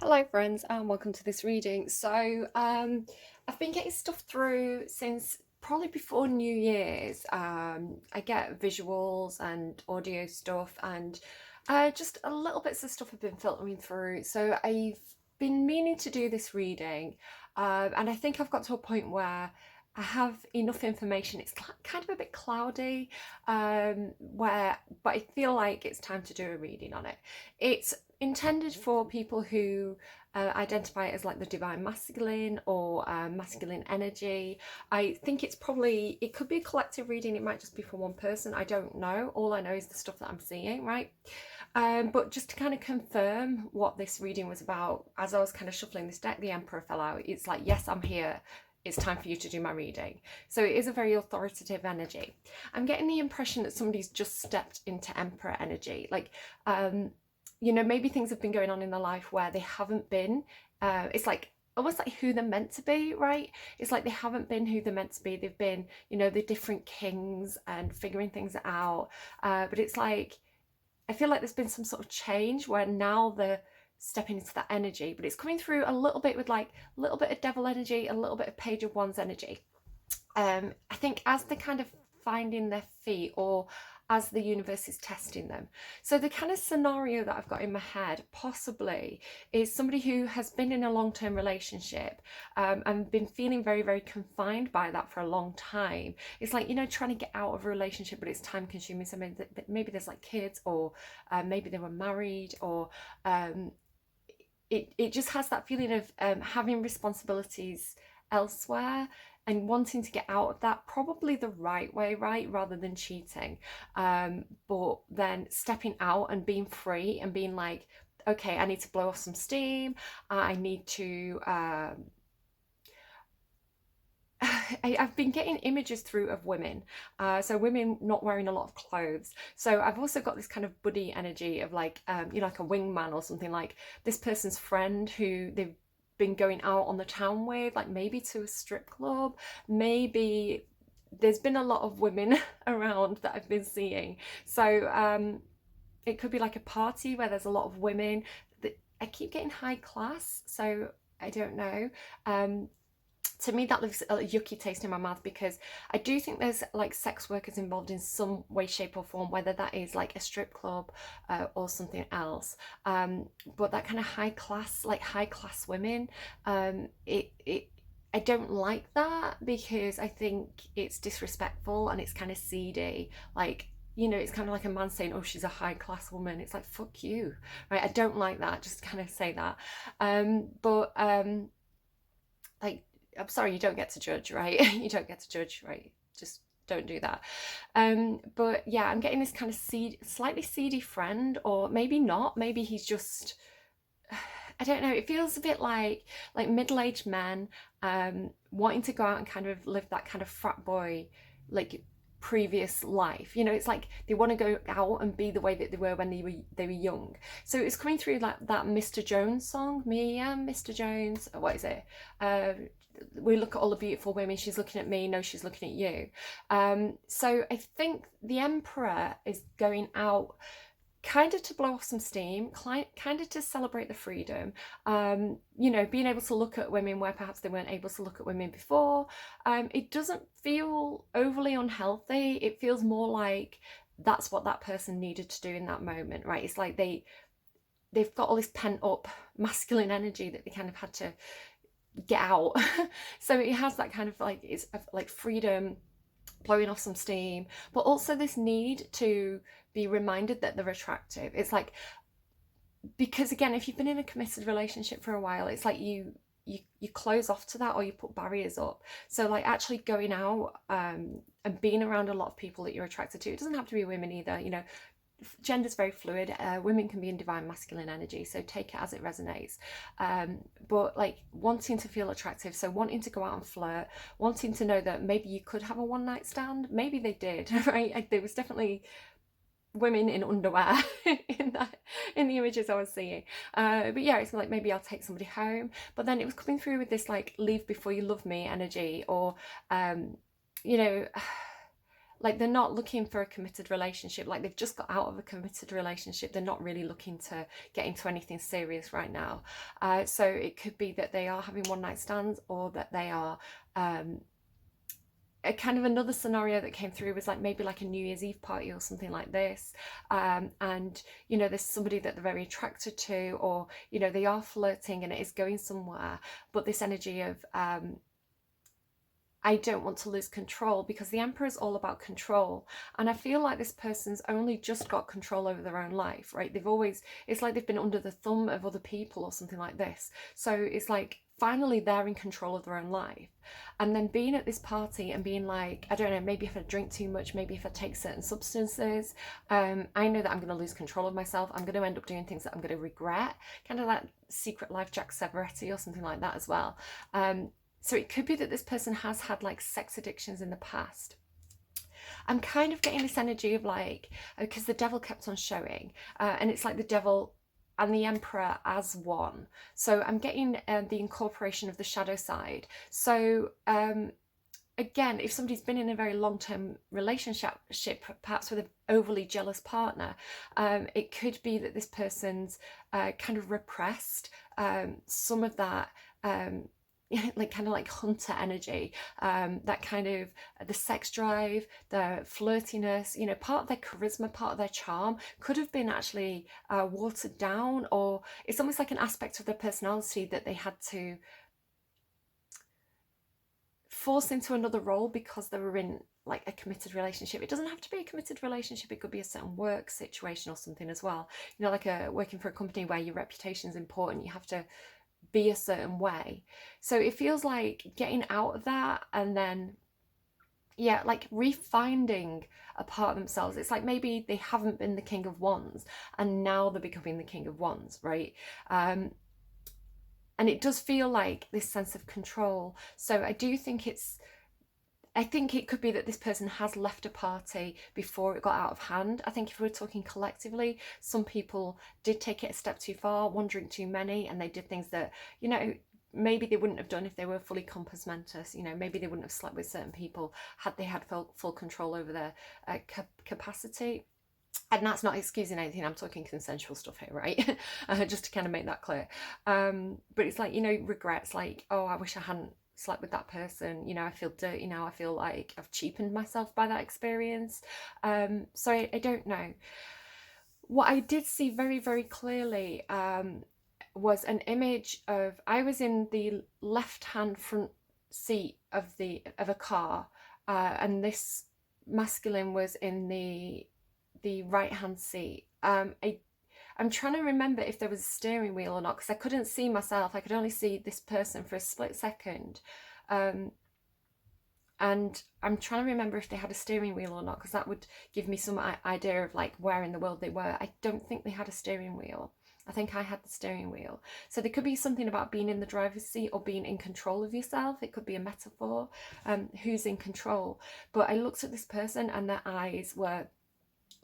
Hello friends and welcome to this reading. I've been getting stuff through since probably before New Year's. I get visuals and audio stuff and just a little bits of stuff have been filtering through. So I've been meaning to do this reading, and I think I've got to a point where I have enough information. It's kind of a bit cloudy, but I feel like it's time to do a reading on it. It's intended for people who identify as like the divine masculine or masculine energy. I think it could be a collective reading. It might just be for one person. I don't know. All I know is the stuff that I'm seeing, right? But just to kind of confirm what this reading was about, as I was kind of shuffling this deck, the Emperor fell out. It's like, yes, I'm here. It's time for you to do my reading. So it is a very authoritative energy. I'm getting the impression that somebody's just stepped into Emperor energy. Maybe things have been going on in their life where they haven't been. It's like almost like who they're meant to be, right? It's like they haven't been who they're meant to be. They've been, the different kings and figuring things out. But it's like, I feel like there's been some sort of change where now they're stepping into that energy, but it's coming through a little bit with like a little bit of devil energy, a little bit of page of wands energy. I think as they're kind of finding their feet, or as the universe is testing them. So the kind of scenario that I've got in my head possibly is somebody who has been in a long-term relationship and been feeling very, very confined by that for a long time. It's like, trying to get out of a relationship, but it's time consuming. So maybe there's like kids, or maybe they were married, or it just has that feeling of having responsibilities elsewhere and wanting to get out of that probably the right way, right, rather than cheating, but then stepping out and being free and being like, okay, I need to blow off some steam, I need to I've been getting images through of women, so women not wearing a lot of clothes. So I've also got this kind of buddy energy of like, like a wingman or something, like this person's friend who they've been going out on the town with, like maybe to a strip club, maybe there's been a lot of women around that I've been seeing. So it could be like a party where there's a lot of women. I keep getting high class, so I don't know. To me that leaves a yucky taste in my mouth, because I do think there's like sex workers involved in some way, shape or form, whether that is like a strip club or something else, but that kind of high class women, it I don't like that, because I think it's disrespectful and it's kind of seedy, like, it's kind of like a man saying, oh, she's a high class woman. It's like, fuck you, right? I don't like that, just kind of say that. But like, I'm sorry, you don't get to judge, right? You don't get to judge, right? Just don't do that. But yeah, I'm getting this kind of slightly seedy friend, or maybe not. Maybe he's just, I don't know. It feels a bit like middle-aged men wanting to go out and kind of live that kind of frat boy, like previous life. It's like they want to go out and be the way that they were when they were young. So it's coming through like that Mr. Jones song, Me and Mr. Jones. What is it? We look at all the beautiful women, she's looking at me, no, she's looking at you. So I think the Emperor is going out kind of to blow off some steam, kind of to celebrate the freedom, being able to look at women where perhaps they weren't able to look at women before. It doesn't feel overly unhealthy. It feels more like that's what that person needed to do in that moment, right? It's like they've got all this pent up masculine energy that they kind of had to get out. So it has that kind of like, it's like freedom, blowing off some steam, but also this need to be reminded that they're attractive. It's like, because again, if you've been in a committed relationship for a while, it's like you close off to that, or you put barriers up. So like actually going out and being around a lot of people that you're attracted to, it doesn't have to be women either, gender's very fluid. Women can be in divine masculine energy, so take it as it resonates. But like wanting to feel attractive, so wanting to go out and flirt, wanting to know that maybe you could have a one night stand. Maybe they did, right? There was definitely women in underwear in the images I was seeing. But yeah, it's like, maybe I'll take somebody home. But then it was coming through with this like leave before you love me energy, or like they're not looking for a committed relationship, like they've just got out of a committed relationship. They're not really looking to get into anything serious right now. So it could be that they are having one night stands, or that they are a kind of another scenario that came through was like maybe like a New Year's Eve party or something like this, and you know, there's somebody that they're very attracted to, or you know, they are flirting and it is going somewhere, but this energy of I don't want to lose control, because the Emperor is all about control. And I feel like this person's only just got control over their own life, right? They've always, it's like they've been under the thumb of other people or something like this. So it's like finally they're in control of their own life. And then being at this party and being like, I don't know, maybe if I drink too much, maybe if I take certain substances, I know that I'm going to lose control of myself. I'm going to end up doing things that I'm going to regret, kind of like Secret Life Jack Severetti or something like that as well. So it could be that this person has had like sex addictions in the past. I'm kind of getting this energy of like, because the devil kept on showing, and it's like the devil and the Emperor as one. So I'm getting the incorporation of the shadow side. So again, if somebody's been in a very long-term relationship, perhaps with an overly jealous partner, it could be that this person's kind of repressed some of that like kind of like hunter energy, that kind of the sex drive, the flirtiness, you know, part of their charisma, part of their charm could have been actually watered down, or it's almost like an aspect of their personality that they had to force into another role because they were in like a committed relationship. It doesn't have to be a committed relationship, it could be a certain work situation or something as well, you know, like working for a company where your reputation is important, you have to be a certain way. So it feels like getting out of that, and then yeah, like refinding a part of themselves. It's like maybe they haven't been the King of Wands and now they're becoming the King of Wands, right? And it does feel like this sense of control. So I do think I think it could be that this person has left a party before it got out of hand. I think if we're talking collectively, some people did take it a step too far, one drink too many, and they did things that, you know, maybe they wouldn't have done if they were fully compos mentis. You know, maybe they wouldn't have slept with certain people had they had full control over their capacity. And that's not excusing anything, I'm talking consensual stuff here, right? Just to kind of make that clear. But it's like, you know, regrets, like, oh, I wish I hadn't slept with that person, you know, I feel dirty now, I feel like I've cheapened myself by that experience. So I don't know. What I did see very, very clearly was an image of, I was in the left-hand front seat of a car, and this masculine was in the right-hand seat. I'm trying to remember if there was a steering wheel or not, because I couldn't see myself. I could only see this person for a split second. And I'm trying to remember if they had a steering wheel or not, because that would give me some idea of like where in the world they were. I don't think they had a steering wheel. I think I had the steering wheel. So there could be something about being in the driver's seat or being in control of yourself. It could be a metaphor, who's in control. But I looked at this person and their eyes were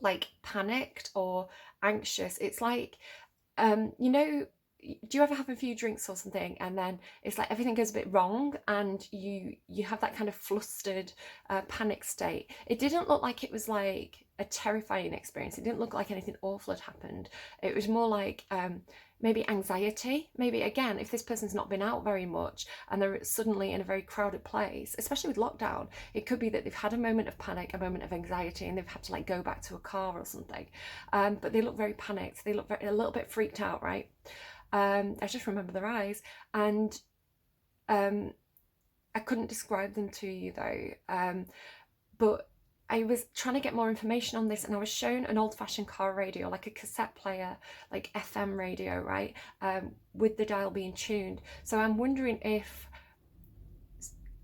like panicked or anxious. It's like, you know, do you ever have a few drinks or something and then it's like everything goes a bit wrong and you have that kind of flustered panic state? It didn't look like it was like a terrifying experience. It didn't look like anything awful had happened. It was more like maybe anxiety. Maybe again, if this person's not been out very much and they're suddenly in a very crowded place, especially with lockdown, it could be that they've had a moment of panic, a moment of anxiety, and they've had to like go back to a car or something. But they look very panicked. They look a little bit freaked out, right? I just remember their eyes, and I couldn't describe them to you though. But I was trying to get more information on this, and I was shown an old-fashioned car radio, like a cassette player, like FM radio, right? With the dial being tuned. So I'm wondering if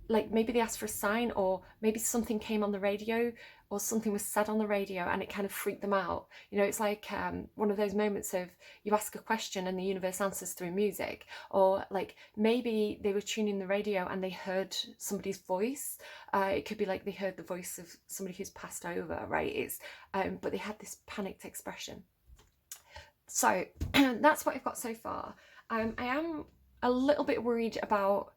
like maybe they asked for a sign, or maybe something came on the radio or something was said on the radio and it kind of freaked them out. You know, it's like one of those moments of you ask a question and the universe answers through music, or like maybe they were tuning the radio and they heard somebody's voice. It could be like they heard the voice of somebody who's passed over, right? It's but they had this panicked expression. So that's what I've got so far. I am a little bit worried about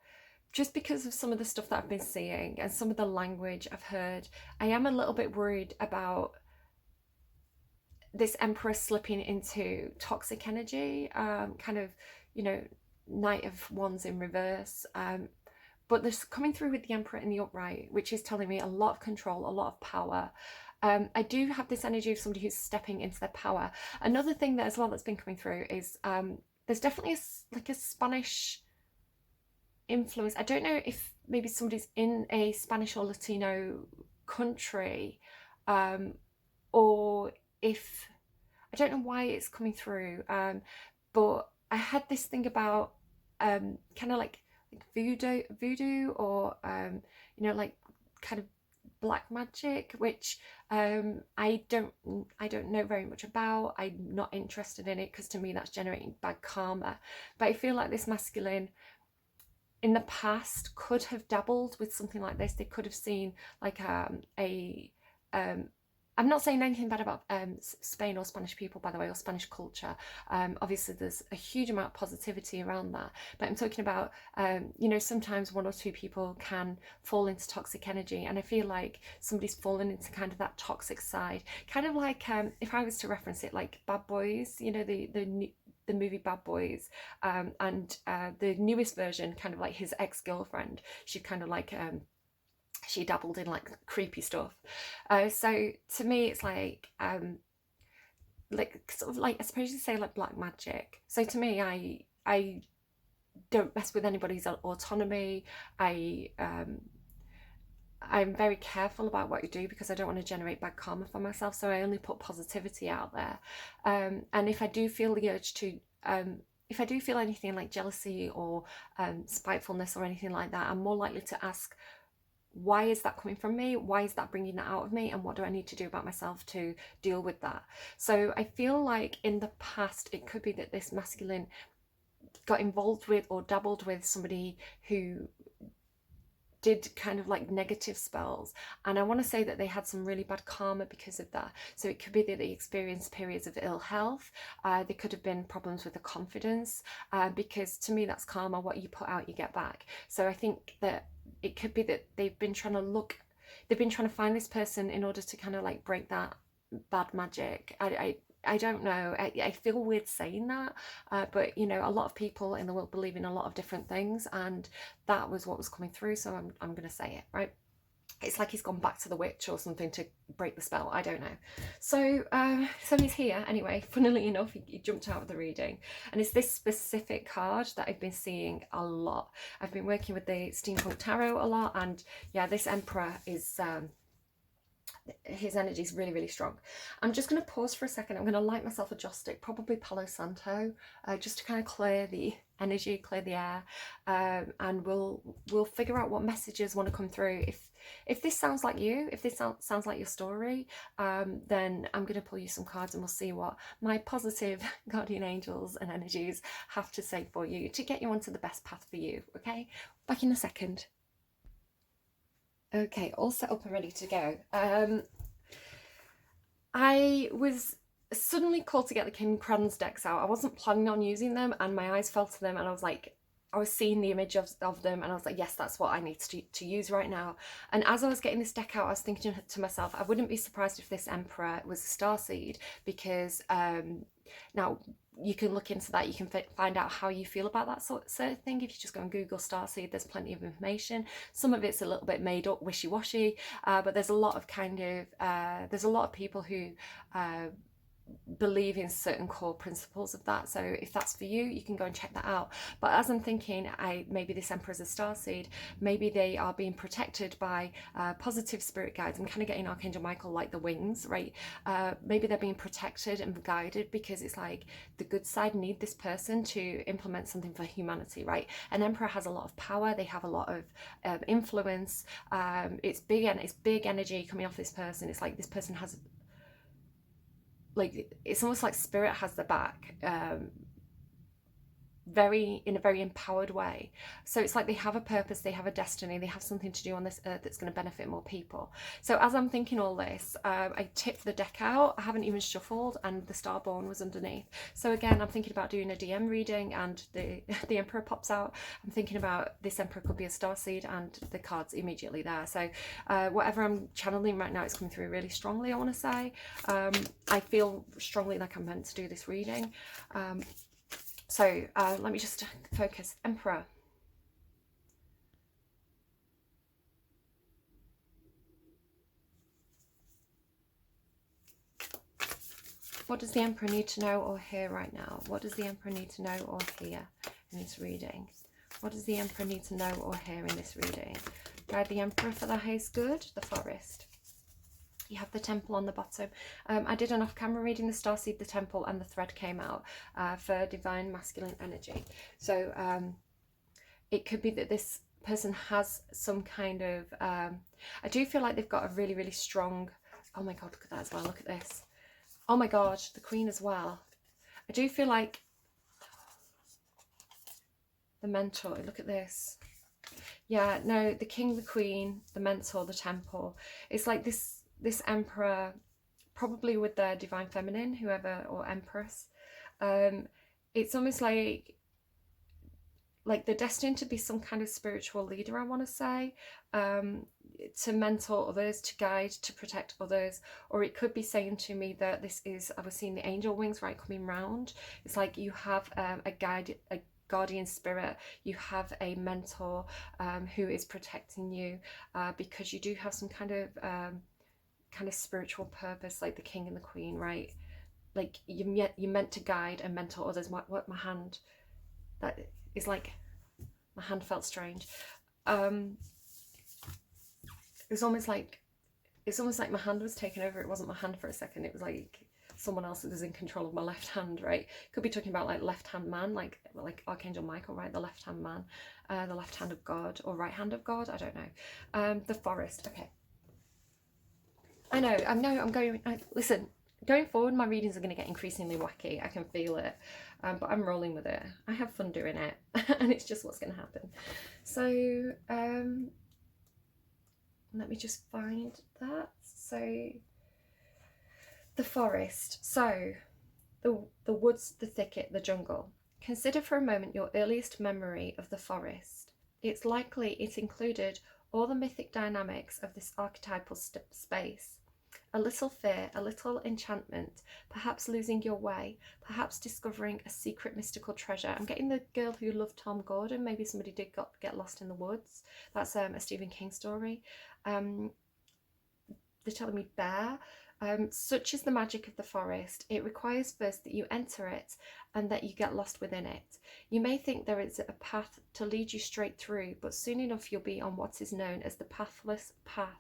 just because of some of the stuff that I've been seeing and some of the language I've heard, I am a little bit worried about this Emperor slipping into toxic energy, kind of, you know, Knight of Wands in reverse. But there's coming through with the Emperor in the upright, which is telling me a lot of control, a lot of power. I do have this energy of somebody who's stepping into their power. Another thing that as well that's been coming through is there's definitely a Spanish influence. I don't know if maybe somebody's in a Spanish or Latino country, or if, I don't know why it's coming through, but I had this thing about kind of like voodoo, or you know, like kind of black magic, which I don't know very much about. I'm not interested in it because to me that's generating bad karma. But I feel like this masculine in the past could have dabbled with something like this. They could have seen like I'm not saying anything bad about Spain or Spanish people, by the way, or Spanish culture. Obviously, there's a huge amount of positivity around that. But I'm talking about, you know, sometimes one or two people can fall into toxic energy. And I feel like somebody's fallen into kind of that toxic side. Kind of like, if I was to reference it, like Bad Boys, you know, the movie Bad Boys, and the newest version, kind of like his ex-girlfriend. She kind of like... she dabbled in like creepy stuff. So to me, it's like sort of like, I suppose you say like black magic. So to me, I don't mess with anybody's autonomy. I'm very careful about what I do because I don't want to generate bad karma for myself. So I only put positivity out there. And if I do feel the urge to, if I do feel anything like jealousy or spitefulness or anything like that, I'm more likely to ask, why is that coming from me? Why is that bringing that out of me? And what do I need to do about myself to deal with that? So I feel like in the past, it could be that this masculine got involved with or dabbled with somebody who did kind of like negative spells, and I want to say that they had some really bad karma because of that. So it could be that they experienced periods of ill health. There could have been problems with the confidence, because to me that's karma. What you put out, you get back. So I think that it could be that they've been trying to find this person in order to kind of like break that bad magic. I don't know. I feel weird saying that, but you know, a lot of people in the world believe in a lot of different things, and that was what was coming through. So I'm gonna say it, right? It's like he's gone back to the witch or something to break the spell. I don't know. So so he's here anyway. Funnily enough, he jumped out of the reading, and it's this specific card that I've been seeing a lot. I've been working with the Steampunk Tarot a lot, and yeah, this Emperor is his energy is really, really strong. I'm just going to pause for a second. I'm going to light myself a joss stick, probably Palo Santo, just to kind of clear the energy, clear the air, and we'll figure out what messages want to come through. If this sounds like you, if this sounds like your story, then I'm going to pull you some cards and we'll see what my positive guardian angels and energies have to say for you to get you onto the best path for you. Okay, back in a second. Okay, all set up and ready to go. I was suddenly called to get the King Crans decks out. I wasn't planning on using them, and my eyes fell to them, and I was like, I was seeing the image of them, and I was like, yes, that's what I need to use right now. And as I was getting this deck out, I was thinking to myself, I wouldn't be surprised if this Emperor was a starseed, because now you can look into that. You can find out how you feel about that sort of thing. If you just go and Google starseed, there's plenty of information. Some of it's a little bit made up, wishy-washy, but there's a lot of there's a lot of people who believe in certain core principles of that. So if that's for you, you can go and check that out. But as I'm thinking, maybe this Emperor is a starseed, maybe they are being protected by positive spirit guides. I'm kind of getting Archangel Michael like the wings, right? Maybe they're being protected and guided because it's like the good side need this person to implement something for humanity, right? An Emperor has a lot of power. They have a lot of influence. It's big energy coming off this person. It's like this person has, like, it's almost like spirit has the back. in a very empowered way. So it's like they have a purpose, they have a destiny, they have something to do on this earth that's going to benefit more people. So as I'm thinking all this, I tipped the deck out. I haven't even shuffled, and the Starborn was underneath. So again, I'm thinking about doing a DM reading, and the Emperor pops out. I'm thinking about this Emperor could be a starseed, and the card's immediately there. So whatever I'm channeling right now is coming through really strongly, I want to say. I feel strongly like I'm meant to do this reading. So let me just focus. Emperor. What does the Emperor need to know or hear right now? What does the Emperor need to know or hear in this reading? What does the Emperor need to know or hear in this reading? Guide the Emperor for the highest good. The Forest. You have the Temple on the bottom. I did an off-camera reading, the Starseed, the Temple, and the thread came out for divine masculine energy. So it could be that this person has some kind of... I do feel like they've got a really, really strong... Oh my God, look at that as well. Look at this. Oh my God, the Queen as well. I do feel like the Mentor. Look at this. Yeah, no, the King, the Queen, the Mentor, the Temple. It's like this Emperor, probably with their Divine Feminine, whoever, or Empress. It's almost like they're destined to be some kind of spiritual leader, I want to say, to mentor others, to guide, to protect others. Or it could be saying to me that this is, I was seeing the angel wings right coming round. It's like you have a guide, a guardian spirit, you have a mentor who is protecting you, because you do have some kind of spiritual purpose, like the King and the Queen, right? Like you're meant to guide and mentor others. What my hand, that is like, my hand felt strange. It's almost like my hand was taken over. It wasn't my hand for a second. It was like someone else was in control of my left hand, right? Could be talking about like left hand man, like Archangel Michael, right? The left hand man, the left hand of God, or right hand of God. I don't know. The Forest. Okay. I know. I'm going. Listen. Going forward, my readings are going to get increasingly wacky. I can feel it, but I'm rolling with it. I have fun doing it, and it's just what's going to happen. So let me just find that. So the Forest. So the woods, the thicket, the jungle. Consider for a moment your earliest memory of the forest. It's likely it included all the mythic dynamics of this archetypal space. A little fear, a little enchantment, perhaps losing your way, perhaps discovering a secret mystical treasure. I'm getting the girl who loved Tom Gordon. Maybe somebody did get lost in the woods. That's a Stephen King story. They're telling me bear. Such is the magic of the forest. It requires first that you enter it and that you get lost within it. You may think there is a path to lead you straight through, but soon enough you'll be on what is known as the pathless path.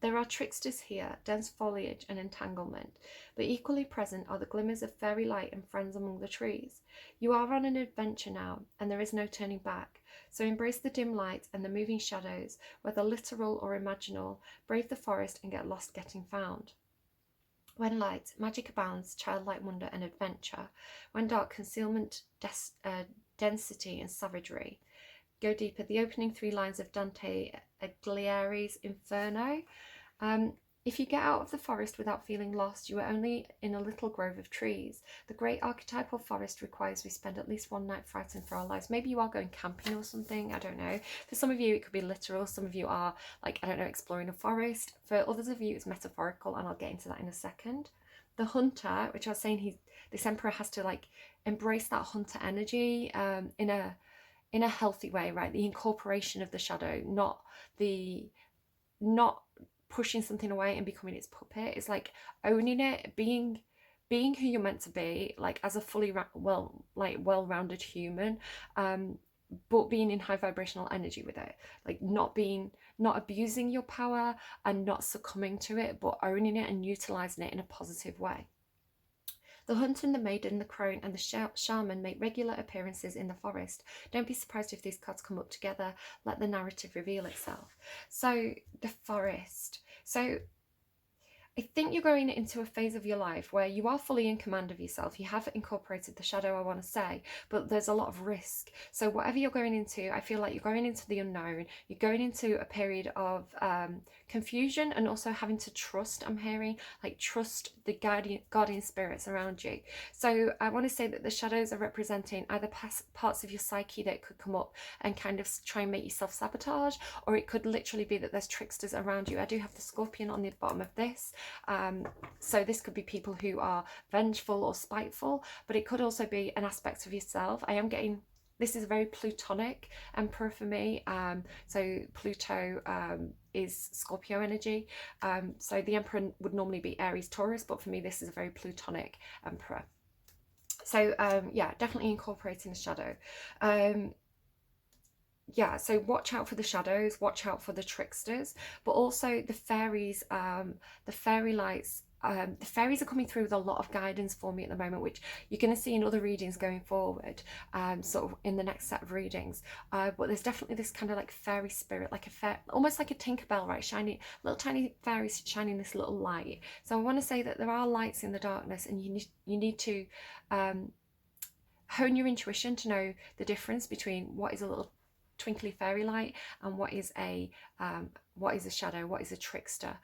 There are tricksters here, dense foliage and entanglement, but equally present are the glimmers of fairy light and friends among the trees. You are on an adventure now, and there is no turning back. So embrace the dim light and the moving shadows, whether literal or imaginal. Brave the forest and get lost getting found. When light, magic abounds, childlike wonder and adventure. When dark, concealment, density and savagery. Go deeper. The opening 3 lines of Dante Alighieri's Inferno. If you get out of the forest without feeling lost, you are only in a little grove of trees. The great archetypal forest requires we spend at least one night frightened for our lives. Maybe you are going camping or something, I don't know. For some of you, it could be literal. Some of you are, like, I don't know, exploring a forest. For others of you, it's metaphorical, and I'll get into that in a second. The hunter, which I was saying, this emperor has to, like, embrace that hunter energy in a healthy way, right? The incorporation of the shadow, not pushing something away and becoming its puppet. It's like owning it, being who you're meant to be, like as a fully well-rounded human, but being in high vibrational energy with it, like not abusing your power and not succumbing to it, but owning it and utilizing it in a positive way. The hunt and the maiden, the crone and the shaman make regular appearances in the forest. Don't be surprised if these cards come up together. Let the narrative reveal itself. So the forest. So I think you're going into a phase of your life where you are fully in command of yourself. You have incorporated the shadow, I want to say, but there's a lot of risk. So whatever you're going into, I feel like you're going into the unknown. You're going into a period of confusion, and also having to trust, I'm hearing, like trust the guardian spirits around you. So I want to say that the shadows are representing either parts of your psyche that could come up and kind of try and make you self-sabotage, or it could literally be that there's tricksters around you. I do have the Scorpion on the bottom of this. So this could be people who are vengeful or spiteful, but it could also be an aspect of yourself. I am getting, this is a very Plutonic Emperor for me. So Pluto is Scorpio energy. So the Emperor would normally be Aries, Taurus, but for me this is a very Plutonic Emperor. So yeah, definitely incorporating the shadow. Yeah, so watch out for the shadows, watch out for the tricksters, but also the fairies, the fairy lights. The fairies are coming through with a lot of guidance for me at the moment, which you're going to see in other readings going forward, sort of in the next set of readings. But there's definitely this kind of like fairy spirit, like almost like a Tinkerbell, right? Shiny, little tiny fairies shining this little light. So I want to say that there are lights in the darkness, and you need to hone your intuition to know the difference between what is a little twinkly fairy light and what is a shadow, what is a trickster.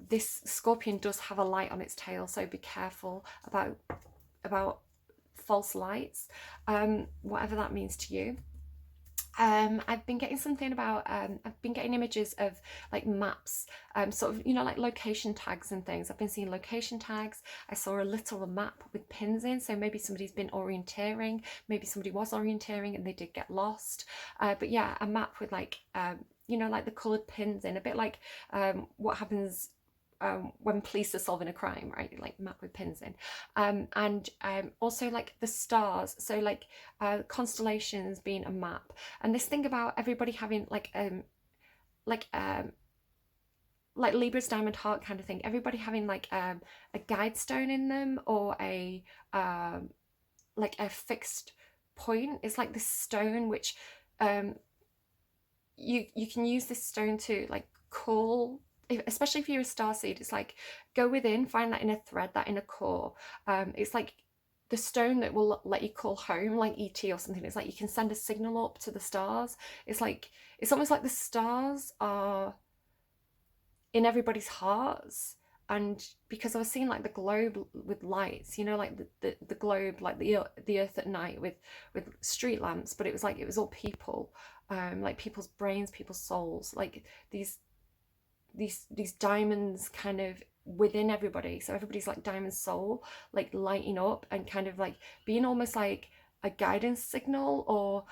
This Scorpion does have a light on its tail, so be careful about false lights, whatever that means to you. I've been getting something about, I've been getting images of like maps, sort of, you know, like location tags and things. I've been seeing location tags. I saw a literal map with pins in, so maybe somebody's been orienteering, maybe somebody was orienteering and they did get lost. But yeah, a map with like, you know, like the coloured pins in, a bit like what happens when police are solving a crime, right? Like map with pins in. And also like the stars, so like constellations being a map, and this thing about everybody having like Libra's diamond heart kind of thing, everybody having like a guide stone in them, or a like a fixed point. It's like this stone which you can use this stone to like call, especially if you're a starseed. It's like go within, find that inner thread, that inner core. It's like the stone that will let you call home, like ET or something. It's like you can send a signal up to the stars. It's like, it's almost like the stars are in everybody's hearts. And because I was seeing like the globe with lights, you know, like the globe, like the earth at night with street lamps, but it was like, it was all people, like people's brains, people's souls, like these diamonds kind of within everybody. So everybody's like diamond soul, like lighting up and kind of like being almost like a guidance signal, or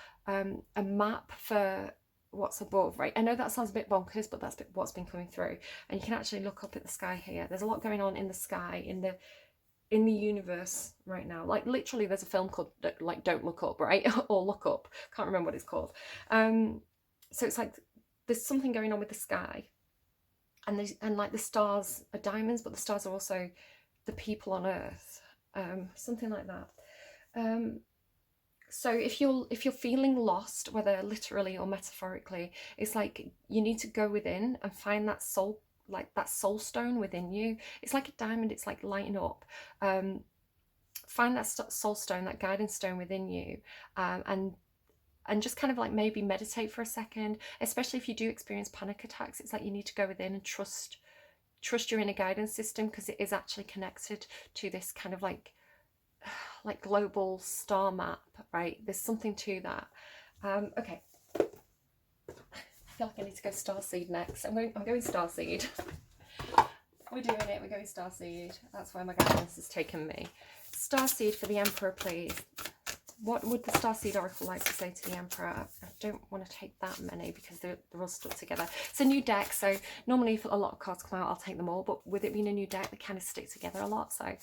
a map for what's above, right? I know that sounds a bit bonkers, but that's what's been coming through. And you can actually look up at the sky here. There's a lot going on in the sky, in the universe right now. Like literally there's a film called like Don't Look Up, right? Or Look Up, can't remember what it's called. So it's like there's something going on with the sky, and like the stars are diamonds, but the stars are also the people on earth, something like that. So if you're feeling lost, whether literally or metaphorically, it's like you need to go within and find that soul, like that soul stone within you. It's like a diamond, it's like lighting up. Find that soul stone, that guidance stone within you, and just kind of like maybe meditate for a second, especially if you do experience panic attacks. It's like you need to go within and trust your inner guidance system, because it is actually connected to this kind of like global star map, right? There's something to that. Okay, I feel like I need to go starseed next. I'm going starseed. We're doing it, we're going starseed. That's where my guidance has taken me. Starseed for the Emperor, please. What would the Starseed Oracle like to say to the Emperor? I don't want to take that many because they're all stuck together. It's a new deck, so normally if a lot of cards come out, I'll take them all. But with it being a new deck, they kind of stick together a lot. So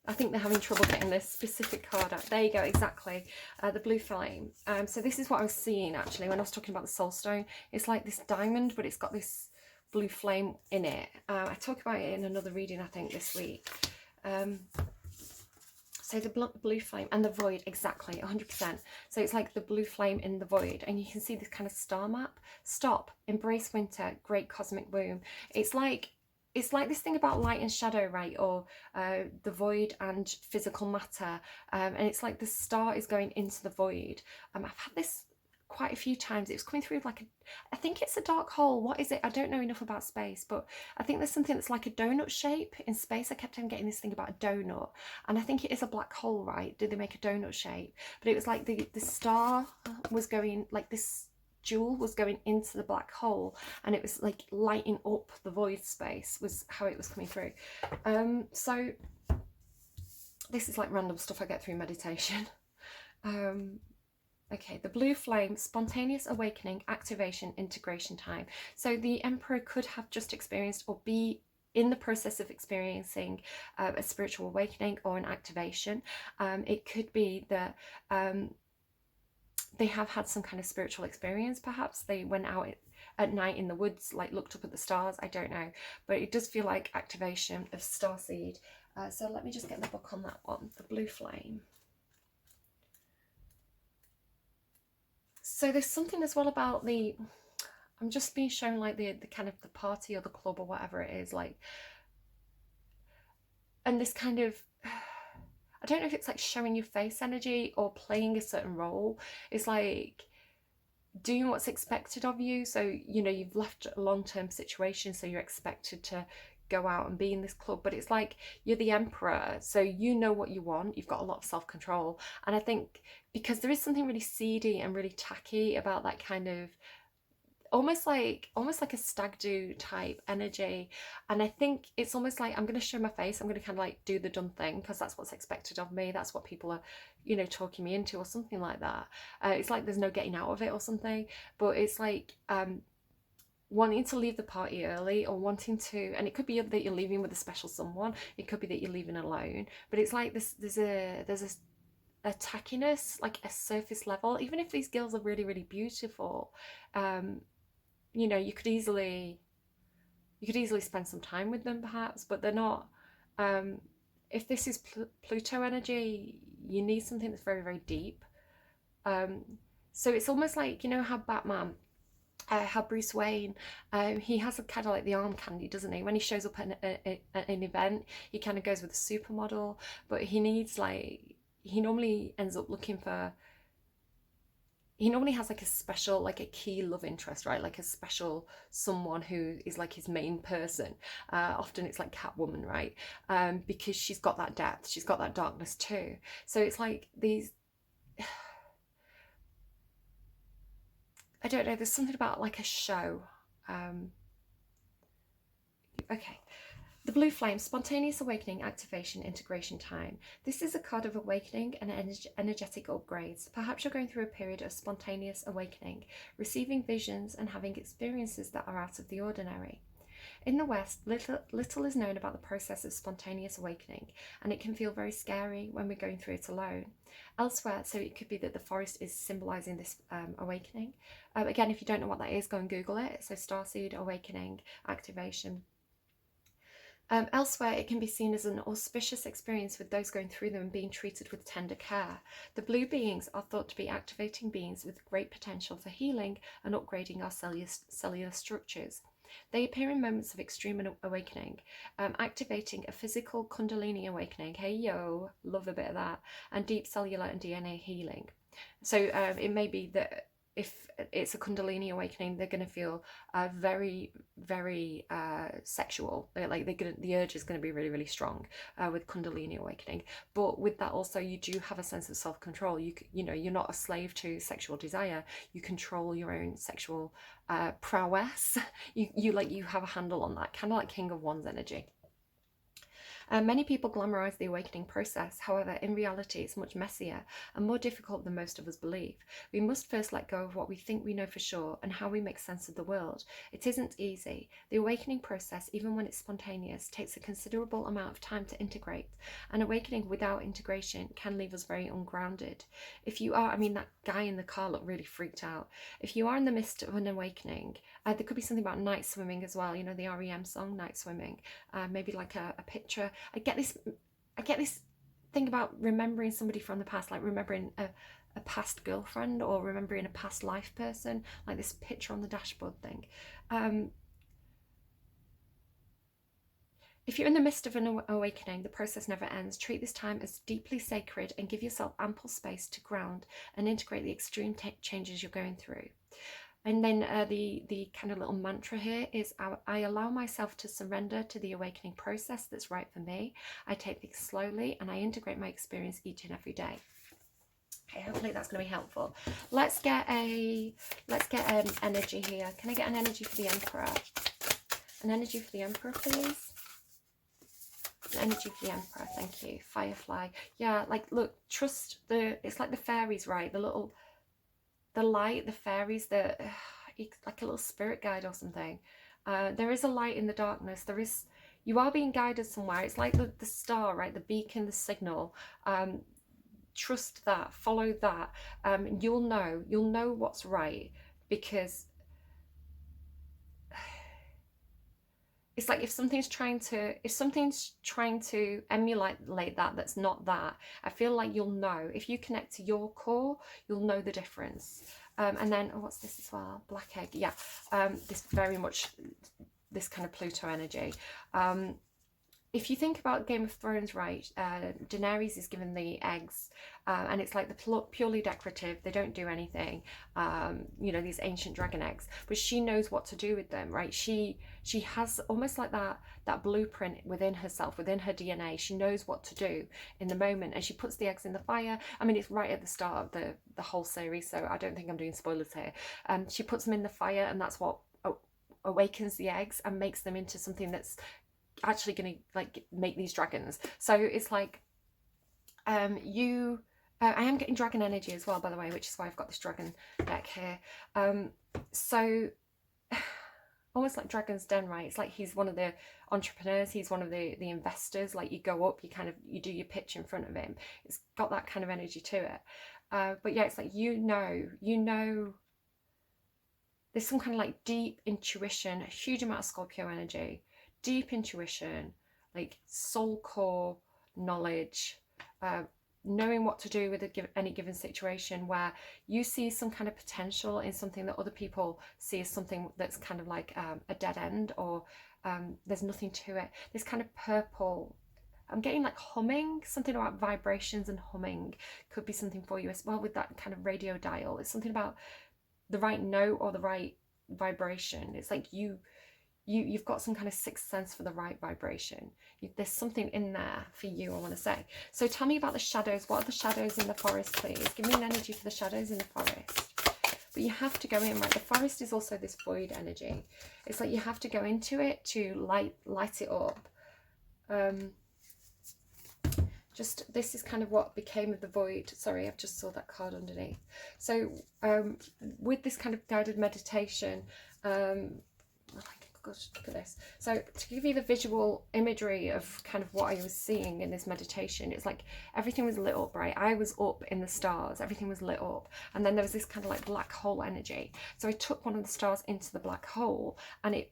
I think they're having trouble getting this specific card out. There you go, exactly. The blue flame. So this is what I was seeing actually when I was talking about the soul stone. It's like this diamond, but it's got this blue flame in it. I talk about it in another reading, I think, this week. So the blue flame and the void, exactly, 100%. So it's like the blue flame in the void, and you can see this kind of star map. Stop, embrace winter, great cosmic womb. It's like this thing about light and shadow, right? Or the void and physical matter. And it's like the star is going into the void. I've had this quite a few times. It was coming through like I think it's a dark hole. What is it? I don't know enough about space, but I think there's something that's like a donut shape in space. I kept on getting this thing about a donut, and I think it is a black hole, right? Did they make a donut shape? But it was like the star was going, like this jewel was going into the black hole, and it was like lighting up the void space, was how it was coming through. So this is like random stuff I get through meditation. Okay, the blue flame, spontaneous awakening, activation, integration time. So the Emperor could have just experienced or be in the process of experiencing a spiritual awakening or an activation. It could be that they have had some kind of spiritual experience, perhaps. They went out at night in the woods, like looked up at the stars, I don't know. But it does feel like activation of starseed. So let me just get the book on that one, the blue flame. So there's something as well about I'm just being shown like the kind of the party or the club or whatever it is, like, and this kind of, I don't know if it's like showing your face energy or playing a certain role. It's like doing what's expected of you. So, you know, you've left a long-term situation, so you're expected to go out and be in this club, but it's like you're the emperor, so you know what you want. You've got a lot of self-control, and I think because there is something really seedy and really tacky about that kind of almost like a stag do type energy. And I think it's almost like I'm going to show my face, I'm going to kind of like do the done thing because that's what's expected of me, that's what people are, you know, talking me into or something like that. It's like there's no getting out of it or something, but it's like wanting to leave the party early, or wanting to, and it could be that you're leaving with a special someone, it could be that you're leaving alone, but it's like there's a tackiness, like a surface level. Even if these girls are really, really beautiful, you know, you could easily spend some time with them perhaps, but they're not, if this is Pluto energy, you need something that's very, very deep. So it's almost like, you know how Batman, how Bruce Wayne, he has a kind of like the arm candy, doesn't he? When he shows up at an event, he kind of goes with a supermodel, but he needs like, he normally ends up looking for, he normally has like a special, like a key love interest, right? Like a special someone who is like his main person. Often it's like Catwoman, right? Because she's got that depth, she's got that darkness too. So it's like these, I don't know, there's something about like a show. Okay. The blue flame, spontaneous awakening, activation, integration time. This is a card of awakening and energetic upgrades. Perhaps you're going through a period of spontaneous awakening, receiving visions and having experiences that are out of the ordinary. In the West, little is known about the process of spontaneous awakening, and it can feel very scary when we're going through it alone. Elsewhere, so it could be that the forest is symbolising this awakening. Again, if you don't know what that is, go and Google it. So starseed, awakening, activation. Elsewhere, it can be seen as an auspicious experience with those going through them and being treated with tender care. The blue beings are thought to be activating beings with great potential for healing and upgrading our cellular structures. They appear in moments of extreme awakening, activating a physical Kundalini awakening, hey yo, love a bit of that, and deep cellular and DNA healing. So it may be that if it's a Kundalini awakening, they're going to feel very, very sexual. Like the urge is going to be really, really strong with Kundalini awakening. But with that also, you do have a sense of self-control. You know, you're not a slave to sexual desire. You control your own sexual prowess. You have a handle on that, kind of like King of Wands energy. Many people glamorize the awakening process. However, in reality, it's much messier and more difficult than most of us believe. We must first let go of what we think we know for sure and how we make sense of the world. It isn't easy. The awakening process, even when it's spontaneous, takes a considerable amount of time to integrate. An awakening without integration can leave us very ungrounded. If you are, I mean, that guy in the car looked really freaked out. If you are in the midst of an awakening, there could be something about night swimming as well. You know, the REM song, Nightswimming. Maybe like a picture. I get this think about remembering somebody from the past, like remembering a past girlfriend or remembering a past life person, like this picture on the dashboard thing. If you're in the midst of an awakening, the process never ends. Treat this time as deeply sacred and give yourself ample space to ground and integrate the extreme changes you're going through. And then the kind of little mantra here is, I allow myself to surrender to the awakening process that's right for me. I take things slowly and I integrate my experience each and every day. Okay, hopefully that's going to be helpful. Let's get an energy here. Can I get an energy for the Emperor? An energy for the Emperor, please. An energy for the Emperor, thank you. Firefly. Yeah, like, look, trust it's like the fairies, right? The light, the fairies, it's like a little spirit guide or something. There is a light in the darkness. You are being guided somewhere. It's like the star, right? The beacon, the signal. Trust that, follow that. You'll know what's right, because it's like if something's trying to emulate that's not that. I feel like you'll know. If you connect to your core, you'll know the difference. And then, oh, what's this as well? Black egg. Yeah. This very much, this kind of Pluto energy. If you think about Game of Thrones, right, Daenerys is given the eggs, and it's like the purely decorative, they don't do anything, you know, these ancient dragon eggs, but she knows what to do with them, right? She has almost like that blueprint within herself, within her DNA. She knows what to do in the moment, and she puts the eggs in the fire. I mean, it's right at the start of the whole series, so I don't think I'm doing spoilers here. She puts them in the fire, and that's what awakens the eggs and makes them into something that's actually going to like make these dragons. So it's like I am getting dragon energy as well, by the way, which is why I've got this dragon deck here. So almost like Dragon's Den, right? It's like he's one of the entrepreneurs, he's one of the investors. Like you go up, you do your pitch in front of him. It's got that kind of energy to it. But yeah, it's like you know there's some kind of like deep intuition, a huge amount of Scorpio energy. Deep intuition, like soul core knowledge, knowing what to do with any given situation, where you see some kind of potential in something that other people see as something that's kind of like a dead end, or there's nothing to it. This kind of purple, I'm getting like humming, something about vibrations and humming could be something for you as well with that kind of radio dial. It's something about the right note or the right vibration. It's like you've got some kind of sixth sense for the right vibration. There's something in there for you, I want to say. So tell me about the shadows. What are the shadows in the forest, please? Give me an energy for the shadows in the forest. But you have to go in, right? The forest is also this void energy. It's like you have to go into it to light it up. This is kind of what became of the void. Sorry, I've just saw that card underneath. So with this kind of guided meditation, gosh, look at this. So to give you the visual imagery of kind of what I was seeing in this meditation, it's like everything was lit up, right? I was up in the stars, everything was lit up, and then there was this kind of like black hole energy. So I took one of the stars into the black hole, and it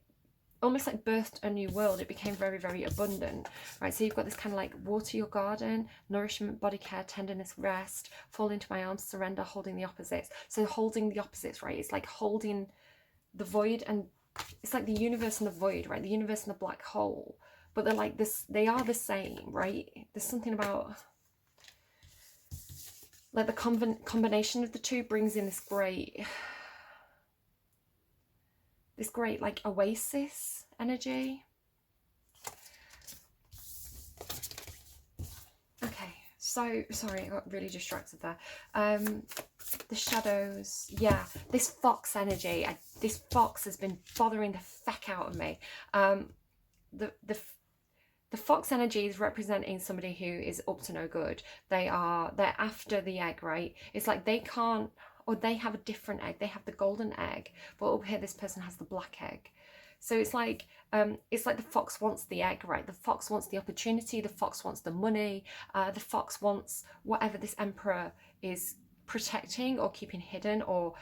almost like birthed a new world. It became very, very abundant, right? So you've got this kind of like water your garden, nourishment, body care, tenderness, rest, fall into my arms, surrender, holding the opposites. So holding the opposites, right? It's like holding the void, and it's like the universe and the void, right? The universe and the black hole, but they're like this, they are the same, right? There's something about like the combination of the two brings in this great like oasis energy. Okay, so sorry, I got really distracted there. The shadows, yeah, this fox energy, this fox has been bothering the feck out of me. The fox energy is representing somebody who is up to no good. They're after the egg, right? It's like they can't, or they have a different egg. They have the golden egg, but up here this person has the black egg. So it's like the fox wants the egg, right? The fox wants the opportunity, the fox wants the money, the fox wants whatever this emperor is protecting or keeping hidden, or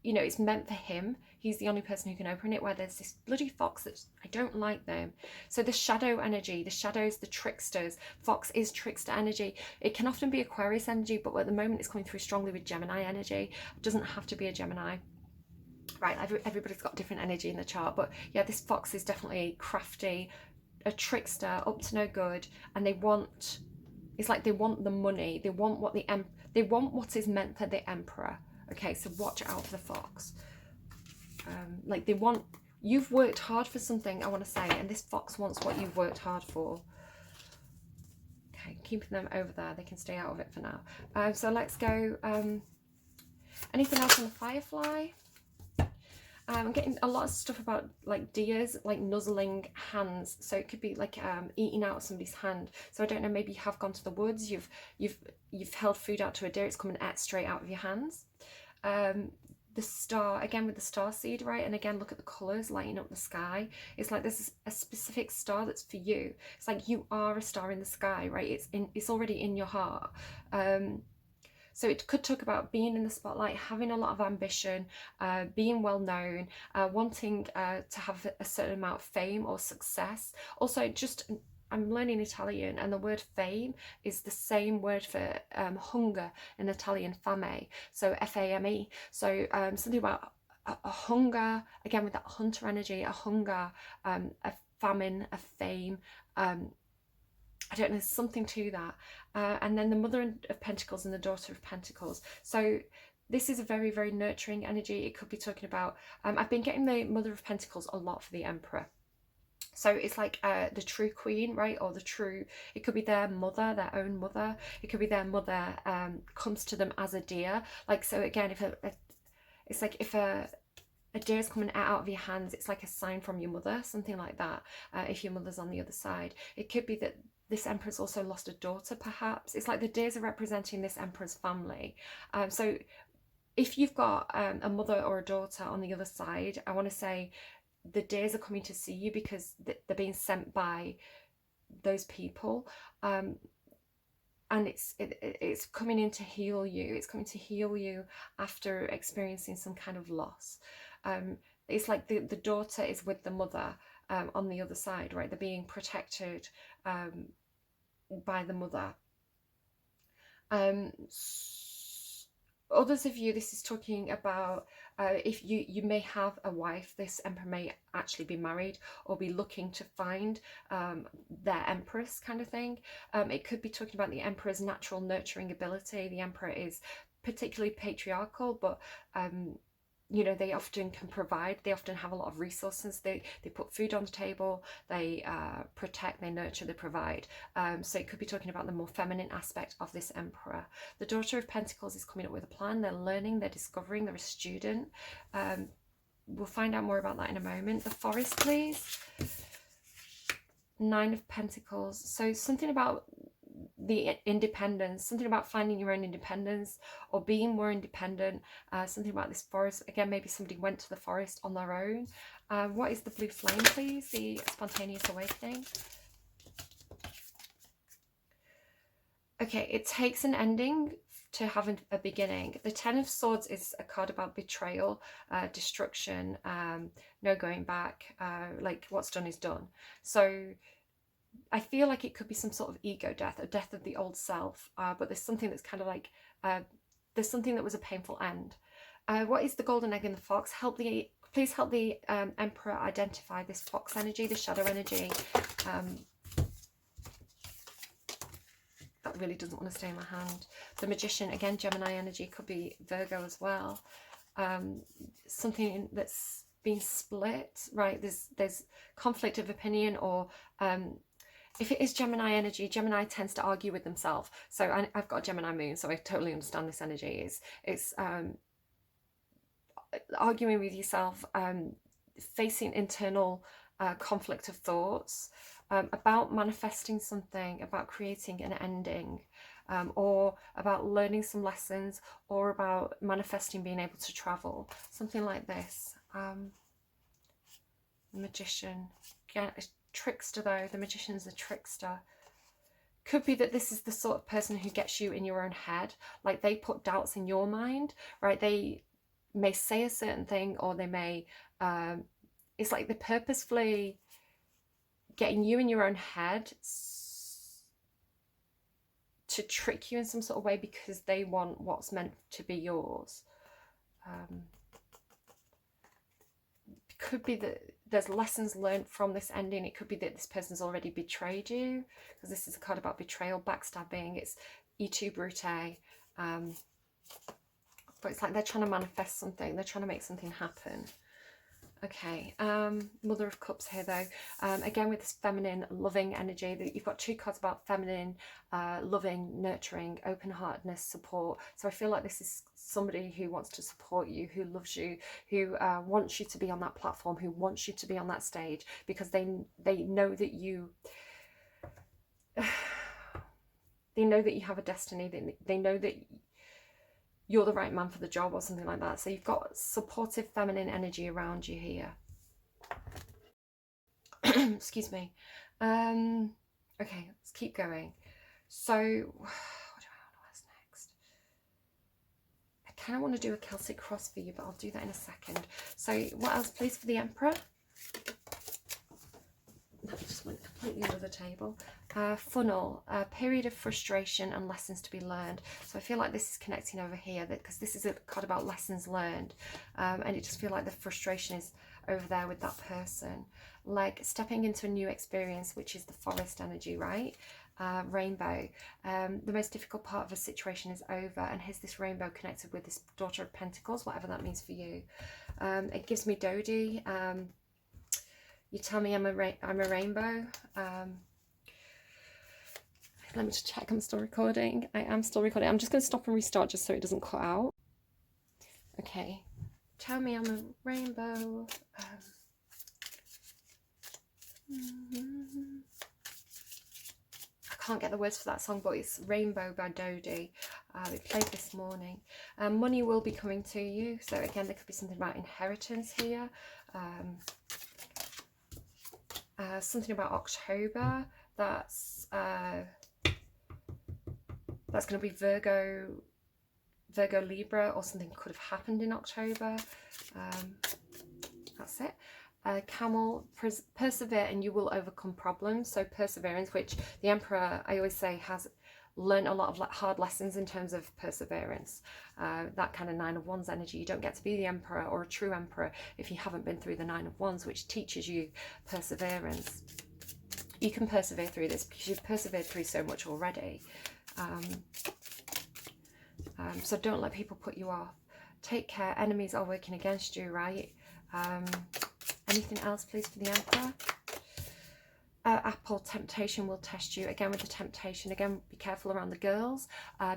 you know, it's meant for him. He's the only person who can open it, where there's this bloody fox that I don't like them. So the shadow energy, the shadows, the tricksters, fox is trickster energy. It can often be Aquarius energy, but at the moment it's coming through strongly with Gemini energy. It doesn't have to be a Gemini. Right, everybody's got different energy in the chart, but yeah, this fox is definitely crafty, a trickster, up to no good, and they want, it's like they want the money, they want what they want what is meant for the emperor. Okay, so watch out for the fox. Like they want, you've worked hard for something, I want to say, and this fox wants what you've worked hard for. Okay, keeping them over there, they can stay out of it for now. So let's go, anything else on the Firefly? I'm getting a lot of stuff about like deers, like nuzzling hands. So it could be like eating out somebody's hand. So I don't know, maybe you have gone to the woods, you've held food out to a deer, it's coming straight out of your hands. The star, again with the star seed, right? And again, look at the colours lighting up the sky. It's like there's a specific star that's for you. It's like you are a star in the sky, right? It's already in your heart. So it could talk about being in the spotlight, having a lot of ambition, being well known, wanting to have a certain amount of fame or success. Also, just, I'm learning Italian, and the word fame is the same word for hunger in Italian, fame. So F-A-M-E. So something about a hunger, again with that hunter energy, a hunger, a famine, a fame, I don't know, there's something to that. And then the Mother of Pentacles and the Daughter of Pentacles. So this is a very, very nurturing energy. It could be talking about, I've been getting the Mother of Pentacles a lot for the Emperor. So it's like the true queen, right? Or the true, it could be their mother, their own mother. It could be their mother comes to them as a deer. Like, so again, if it's like if a deer is coming out of your hands, it's like a sign from your mother, something like that. If your mother's on the other side, it could be that this emperor's also lost a daughter, perhaps. It's like the deers are representing this emperor's family. So if you've got a mother or a daughter on the other side, I want to say the deers are coming to see you because they're being sent by those people. And it's coming in to heal you. It's coming to heal you after experiencing some kind of loss. It's like the daughter is with the mother on the other side, right? They're being protected by the mother. Others of you, this is talking about if you may have a wife, this emperor may actually be married or be looking to find their empress kind of thing. It could be talking about the emperor's natural nurturing ability. The emperor is particularly patriarchal, but you know, they often can provide, they often have a lot of resources, they put food on the table, they protect, they nurture, they provide. So it could be talking about the more feminine aspect of this emperor. The Daughter of Pentacles is coming up with a plan, they're learning, they're discovering, they're a student. We'll find out more about that in a moment. The Forest, please. Nine of Pentacles. So something about the independence, something about finding your own independence or being more independent, something about this forest. Again, maybe somebody went to the forest on their own. What is the blue flame, please? The spontaneous awakening. Okay, it takes an ending to have a beginning. The Ten of Swords is a card about betrayal, destruction, no going back, like what's done is done. So I feel like it could be some sort of ego death, a death of the old self, but there's something that's kind of like, there's something that was a painful end. What is the golden egg in the fox? Please help the Emperor identify this fox energy, the shadow energy. That really doesn't want to stay in my hand. The Magician, again, Gemini energy, could be Virgo as well. Something that's been split, right? There's conflict of opinion, or if it is Gemini energy, Gemini tends to argue with themselves. So I've got a Gemini moon, so I totally understand this energy. It's arguing with yourself, facing internal conflict of thoughts, about manifesting something, about creating an ending, or about learning some lessons, or about manifesting being able to travel, something like this. Magician, again, a trickster though. The Magician's a trickster. Could be that this is the sort of person who gets you in your own head. Like they put doubts in your mind, right? They may say a certain thing, or they may, it's like they're purposefully getting you in your own head to trick you in some sort of way because they want what's meant to be yours. Could be that there's lessons learned from this ending. It could be that this person's already betrayed you, because this is a card about betrayal, backstabbing. It's E2 Brute. But it's like they're trying to manifest something. They're trying to make something happen. Okay, Mother of Cups here though. Again with this feminine, loving energy. You've got 2 cards about feminine, loving, nurturing, open-heartedness, support. So I feel like this is somebody who wants to support you, who loves you, who wants you to be on that platform, who wants you to be on that stage, because they know that you... they know that you have a destiny. They know that you're the right man for the job or something like that. So you've got supportive feminine energy around you here. Excuse me. Okay, let's keep going. So what do I want to ask next? I kind of want to do a Celtic cross for you, but I'll do that in a second. So what else, please, for the Emperor? That just went completely under the table. Funnel, a period of frustration and lessons to be learned. So I feel like this is connecting over here, because this is a card about lessons learned, and it just feels like the frustration is over there with that person. Like stepping into a new experience, which is the forest energy, right? Rainbow. The most difficult part of a situation is over, and here's this rainbow connected with this Daughter of Pentacles, whatever that means for you. It gives me Dodie. You tell me I'm a rainbow. Let me just check I'm still recording. I am still recording. I'm just going to stop and restart just so it doesn't cut out. Okay. Tell me I'm a rainbow. I can't get the words for that song, but it's Rainbow by Dodie. We played this morning. Money will be coming to you. So again, there could be something about inheritance here. Something about October. That's going to be Virgo, Libra, or something could have happened in October. That's it. Camel, persevere and you will overcome problems. So perseverance, which the Emperor, I always say, has learned a lot of hard lessons in terms of perseverance. That kind of 9 of Wands energy. You don't get to be the Emperor or a true Emperor if you haven't been through the 9 of Wands, which teaches you perseverance. You can persevere through this because you've persevered through so much already. So don't let people put you off. Take care. Enemies are working against you, right? Anything else, please, for the Emperor? Apple, temptation will test you. Again with the temptation, again, be careful around the girls.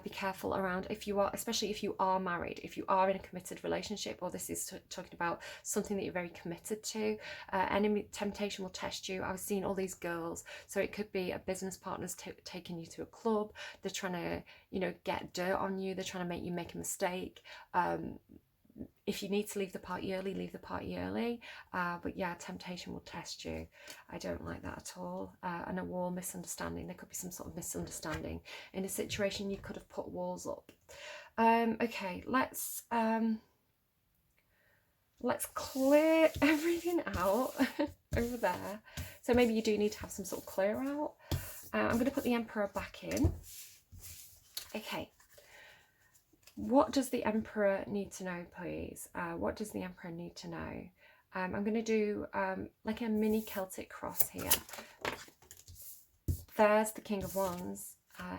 Be careful around if you are, especially if you are married, if you are in a committed relationship, or this is talking about something that you're very committed to. Enemy temptation will test you. I was seeing all these girls, so it could be a business partner's taking you to a club. They're trying to, you know, get dirt on you. They're trying to make you make a mistake. If you need to leave the party early, leave the party early. But yeah, temptation will test you. I don't like that at all. And a war, misunderstanding. There could be some sort of misunderstanding. In a situation, you could have put walls up. Okay, let's clear everything out over there. So maybe you do need to have some sort of clear out. I'm going to put the Emperor back in. Okay. What does the Emperor need to know, please? What does the Emperor need to know? I'm going to do like a mini Celtic cross here. There's the King of Wands,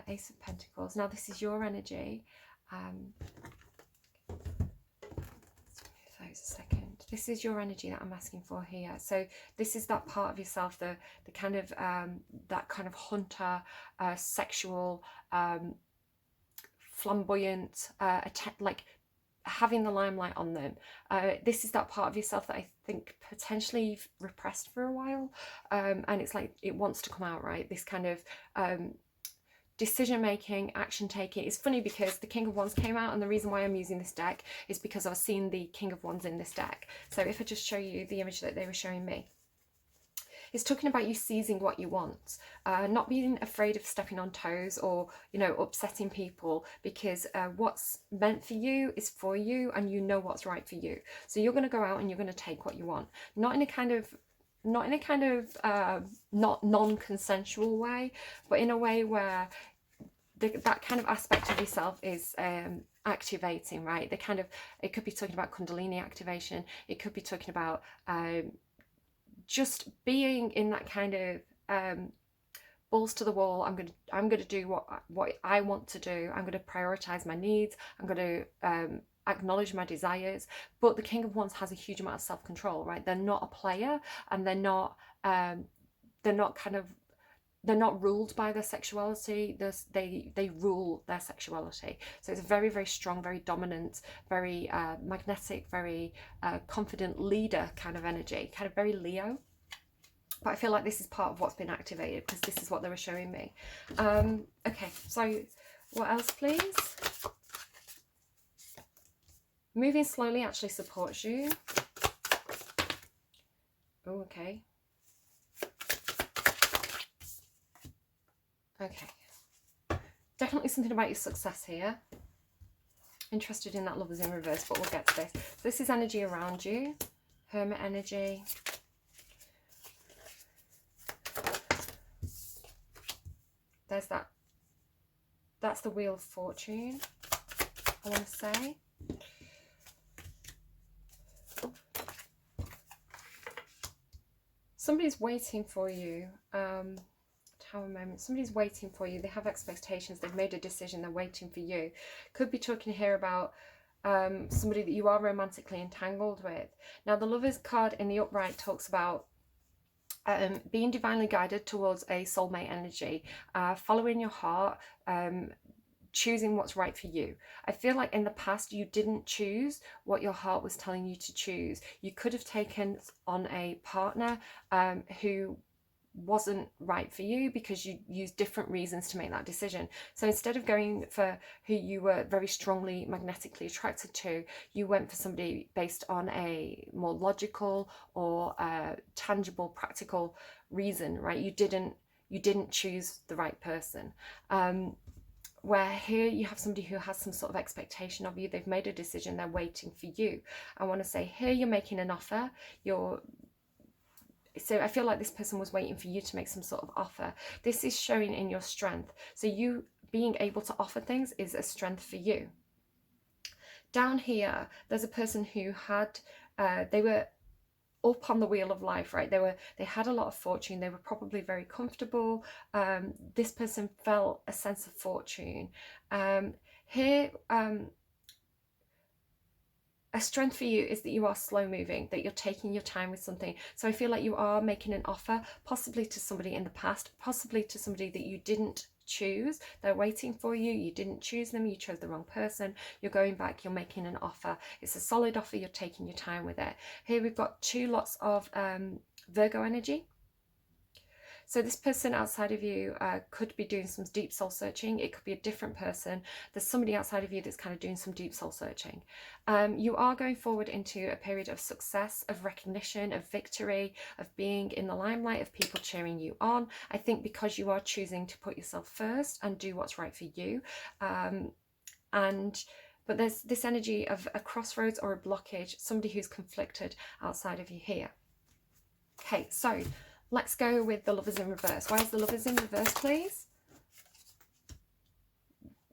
Ace of Pentacles. Now this is your energy. Let's a second. This is your energy that I'm asking for here. So this is that part of yourself, the kind of that kind of hunter, sexual, flamboyant, like having the limelight on them. This is that part of yourself that I think potentially you've repressed for a while, and it's like it wants to come out, right? This kind of decision making, action taking. It's funny because the King of Wands came out, and the reason why I'm using this deck is because I've seen the King of Wands in this deck. So if I just show you the image that they were showing me, It's talking about you seizing what you want, not being afraid of stepping on toes or, you know, upsetting people, because what's meant for you is for you, and you know what's right for you. So you're going to go out and you're going to take what you want, not in a kind of not non-consensual way, but in a way where that kind of aspect of yourself is activating, right? It could be talking about Kundalini activation. It could be talking about just being in that kind of balls to the wall. I'm gonna do what I want to do. I'm gonna prioritize my needs. I'm gonna acknowledge my desires. But the King of Wands has a huge amount of self-control, right? They're not a player, and they're not ruled by their sexuality. They rule their sexuality. So it's a very, very strong, very dominant, very magnetic, very confident leader kind of energy, kind of very Leo. But I feel like this is part of what's been activated, because this is what they were showing me. Okay, so what else, please? Moving slowly actually supports you. Oh, okay. Okay. Definitely something about your success here. Interested in that Lovers in reverse, but we'll get to this. So this is energy around you. Hermit energy. There's that. That's the Wheel of Fortune, I want to say. Somebody's waiting for you. Tower moment. Somebody's waiting for you. They have expectations. They've made a decision. They're waiting for you. Could be talking here about somebody that you are romantically entangled with. Now, the Lovers card in the upright talks about being divinely guided towards a soulmate energy, following your heart, choosing what's right for you. I feel like in the past you didn't choose what your heart was telling you to choose. You could have taken on a partner who wasn't right for you because you used different reasons to make that decision. So instead of going for who you were very strongly magnetically attracted to, you went for somebody based on a more logical or tangible, practical reason, right? You didn't choose the right person. Where here you have somebody who has some sort of expectation of you. They've made a decision. They're waiting for you. I want to say here you're making an offer. So I feel like this person was waiting for you to make some sort of offer. This is showing in your strength. So you being able to offer things is a strength for you. Down here, there's a person who had, they were up on the wheel of life, right? They had a lot of fortune. They were probably very comfortable. This person felt a sense of fortune. Here, a strength for you is that you are slow moving, that you're taking your time with something. So I feel like you are making an offer, possibly to somebody in the past, possibly to somebody that you didn't choose. They're waiting for you. You didn't choose them. You chose the wrong person. You're going back. You're making an offer. It's a solid offer. You're taking your time with it. Here we've got two lots of Virgo energy. So this person outside of you could be doing some deep soul searching. It could be a different person. There's somebody outside of you that's kind of doing some deep soul searching. You are going forward into a period of success, of recognition, of victory, of being in the limelight, of people cheering you on. I think because you are choosing to put yourself first and do what's right for you. But there's this energy of a crossroads or a blockage, somebody who's conflicted outside of you here. Okay, so let's go with the Lovers in reverse. Why is the Lovers in reverse, please?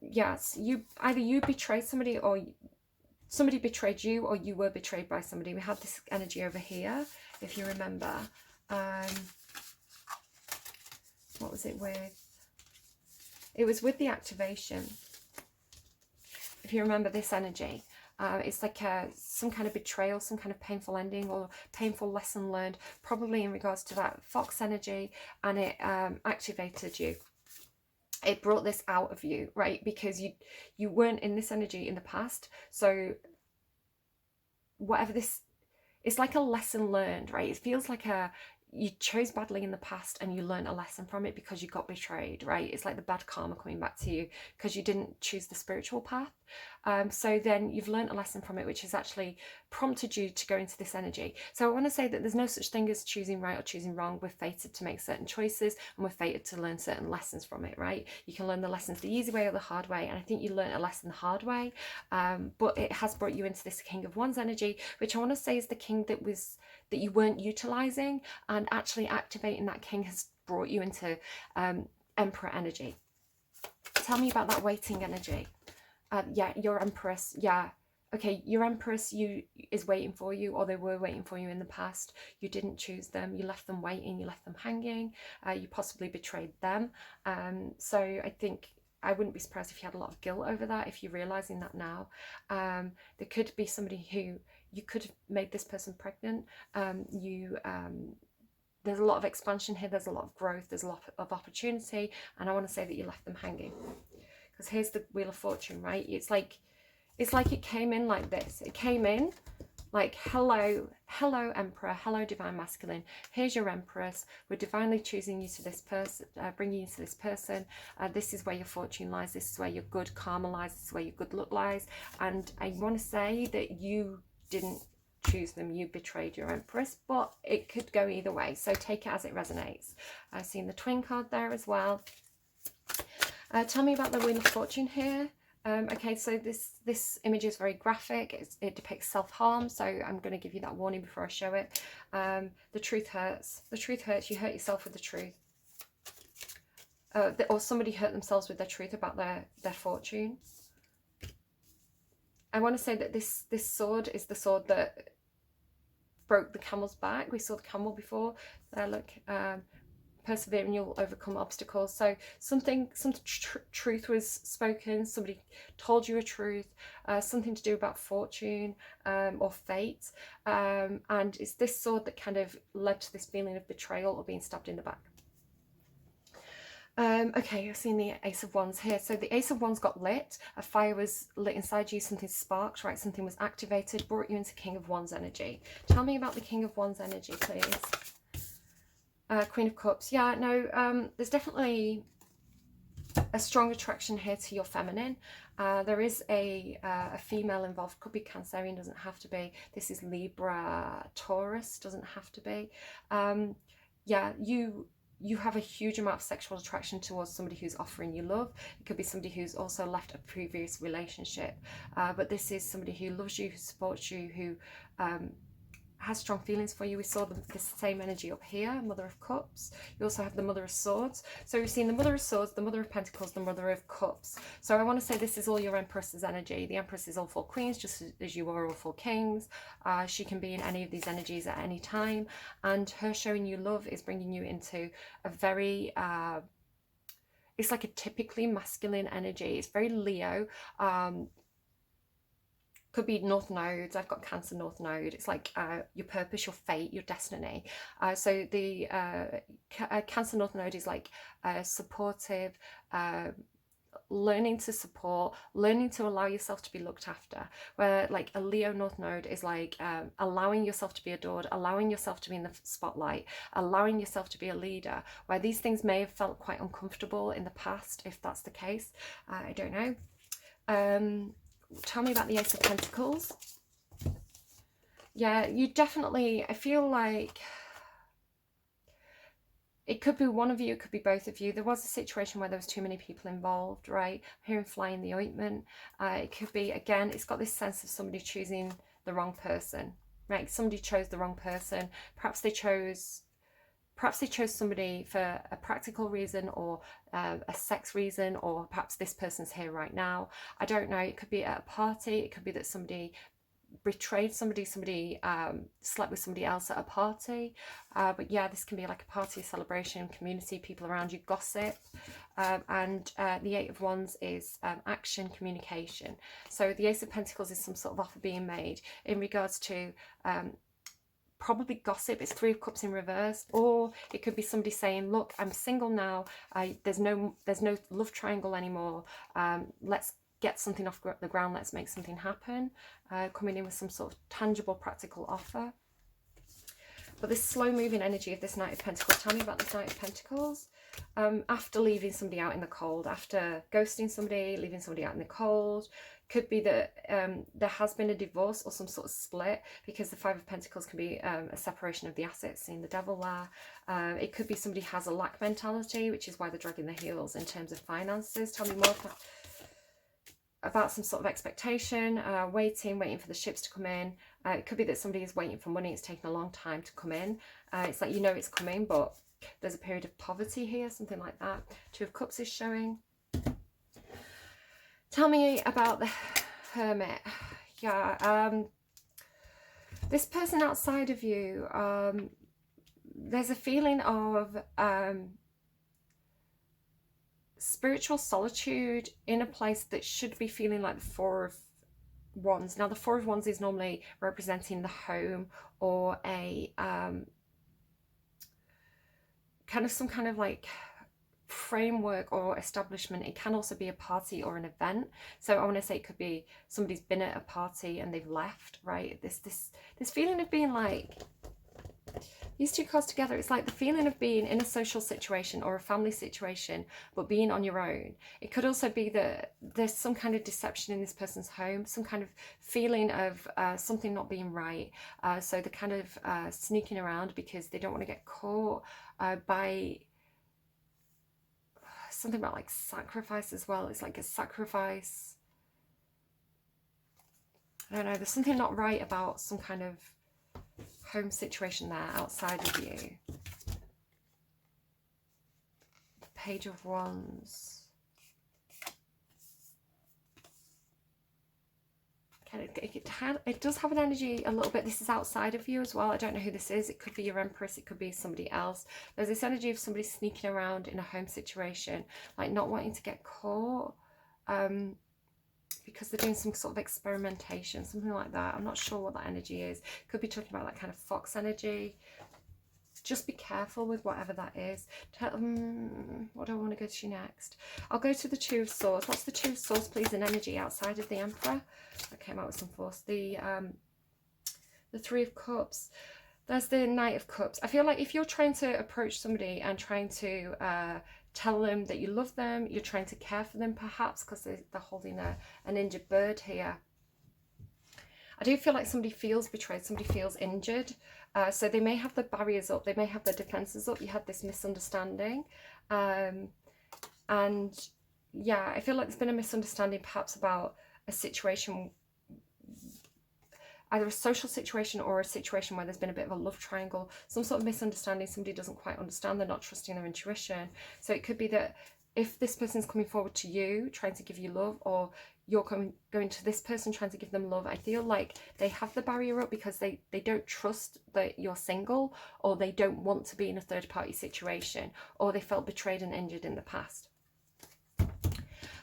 Yes, either you betrayed somebody or somebody betrayed you, or you were betrayed by somebody. We have this energy over here, if you remember. What was it with? It was with the activation. If you remember this energy. It's like some kind of betrayal, some kind of painful ending or painful lesson learned, probably in regards to that fox energy, and it activated you. It brought this out of you, right? Because you weren't in this energy in the past. So whatever this, it's like a lesson learned, right? It feels like you chose badly in the past and you learned a lesson from it because you got betrayed, right? It's like the bad karma coming back to you because you didn't choose the spiritual path. So then you've learned a lesson from it, which has actually prompted you to go into this energy. So I want to say that there's no such thing as choosing right or choosing wrong. We're fated to make certain choices and we're fated to learn certain lessons from it, right? You can learn the lessons the easy way or the hard way. And I think you learned a lesson the hard way, but it has brought you into this King of Wands energy, which I want to say is the king that you weren't utilizing, and actually activating that king has brought you into Emperor energy. Tell me about that waiting energy. Yeah, your Empress, yeah. Okay, your Empress is waiting for you, or they were waiting for you in the past. You didn't choose them. You left them waiting. You left them hanging. You possibly betrayed them. So I think I wouldn't be surprised if you had a lot of guilt over that, if you're realising that now. There could be somebody who you could have made this person pregnant. There's a lot of expansion here. There's a lot of growth. There's a lot of opportunity. And I want to say that you left them hanging. Because here's the Wheel of Fortune, right? It's like it came in like this. It came in like, hello Emperor, hello Divine Masculine. Here's your Empress. We're divinely choosing you to this person, bringing you to this person. This is where your fortune lies. This is where your good karma lies. This is where your good luck lies. And I want to say that you didn't choose them. You betrayed your Empress, but it could go either way. So take it as it resonates. I've seen the Twin card there as well. Tell me about the Wheel of Fortune here. Okay, so this image is very graphic. It depicts self-harm, so I'm going to give you that warning before I show it. The truth hurts. The truth hurts. You hurt yourself with the truth. Or somebody hurt themselves with their truth about their fortune. I want to say that this sword is the sword that broke the camel's back. We saw the camel before. There, look. Persevering, you'll overcome obstacles. So some truth was spoken. Somebody told you a truth, something to do about fortune or fate, and it's this sword that kind of led to this feeling of betrayal or being stabbed in the back. Okay, I've seen the Ace of Wands here. So the Ace of Wands got lit. A fire was lit inside you. Something sparked, right? Something was activated, brought you into King of Wands energy. Tell me about the King of Wands energy, please. Queen of Cups. Yeah, no, there's definitely a strong attraction here to your feminine. There is a female involved. Could be Cancerian, doesn't have to be. This is Libra, Taurus, doesn't have to be. Yeah, you have a huge amount of sexual attraction towards somebody who's offering you love. It could be somebody who's also left a previous relationship. But this is somebody who loves you, who supports you, who has strong feelings for you. We saw the same energy up here, Mother of Cups. You also have the Mother of Swords. So we've seen the Mother of Swords, the Mother of Pentacles, the Mother of Cups. So I want to say this is all your Empress's energy. The Empress is all 4 queens, just as you are all 4 kings. She can be in any of these energies at any time. And her showing you love is bringing you into a very... it's like a typically masculine energy. It's very Leo. Could be North Nodes. I've got Cancer North Node. It's like your purpose, your fate, your destiny. So the Cancer North Node is like supportive, learning to support, learning to allow yourself to be looked after. Where like a Leo North Node is like allowing yourself to be adored, allowing yourself to be in the spotlight, allowing yourself to be a leader. Where these things may have felt quite uncomfortable in the past, if that's the case. I don't know. Tell me about the Ace of Pentacles. Yeah, you definitely, I feel like it could be one of you, it could be both of you. There was a situation where there was too many people involved, right? I'm hearing fly in the ointment. It could be, again, it's got this sense of somebody choosing the wrong person, right? Somebody chose the wrong person. Perhaps they chose somebody for a practical reason or a sex reason, or perhaps this person's here right now. I don't know. It could be at a party. It could be that somebody betrayed somebody, slept with somebody else at a party. But yeah, this can be like a party, a celebration, community, people around you, gossip. And the Eight of Wands is action, communication. So the Ace of Pentacles is some sort of offer being made in regards to probably gossip. It's 3 of Cups in reverse, or it could be somebody saying, look, I'm single now, there's no love triangle anymore, let's get something off the ground, let's make something happen. Coming in with some sort of tangible practical offer. But this slow moving energy of this Knight of Pentacles, tell me about this Knight of Pentacles. After leaving somebody out in the cold, after ghosting somebody, leaving somebody out in the cold, could be that there has been a divorce or some sort of split, because the Five of Pentacles can be a separation of the assets, seeing the devil there. It could be somebody has a lack mentality, which is why they're dragging their heels in terms of finances. Tell me more about some sort of expectation, waiting for the ships to come in. It could be that somebody is waiting for money. It's taken a long time to come in. It's like, you know it's coming, but there's a period of poverty here, something like that. Two of Cups is showing. Tell me about the Hermit. Yeah, this person outside of you, there's a feeling of spiritual solitude in a place that should be feeling like the Four of Wands. Now, the Four of Wands is normally representing the home, or a kind of some kind of like framework or establishment. It can also be a party or an event. So I want to say it could be somebody's been at a party and they've left, right? This feeling of being like, these two cards together, it's like the feeling of being in a social situation or a family situation, but being on your own. It could also be that there's some kind of deception in this person's home, some kind of feeling of something not being right. So they're kind of sneaking around because they don't want to get caught by something about like sacrifice as well. It's like a sacrifice. I don't know, there's something not right about some kind of home situation there outside of you. Page of Wands. Okay, it does have an energy a little bit. This is outside of you as well. I don't know who this is. It could be your Empress. It could be somebody else. There's this energy of somebody sneaking around in a home situation, like not wanting to get caught. Because they're doing some sort of experimentation, something like that. I'm not sure what that energy is. Could be talking about that kind of fox energy. Just be careful with whatever that is. What do I want to go to next? I'll go to the Two of Swords. What's the Two of Swords, please, in energy outside of the Emperor? I came out with some force. The Three of Cups. There's the Knight of Cups. I feel like if you're trying to approach somebody and trying to tell them that you love them, you're trying to care for them perhaps, because they're holding an injured bird here. I do feel like somebody feels betrayed, somebody feels injured. So they may have the barriers up, they may have their defenses up. You had this misunderstanding. And yeah, I feel like there's been a misunderstanding perhaps about a situation, either a social situation or a situation where there's been a bit of a love triangle, some sort of misunderstanding. Somebody doesn't quite understand, they're not trusting their intuition. So it could be that if this person's coming forward to you trying to give you love, or you're going to this person trying to give them love, I feel like they have the barrier up because they don't trust that you're single, or they don't want to be in a third party situation, or they felt betrayed and injured in the past.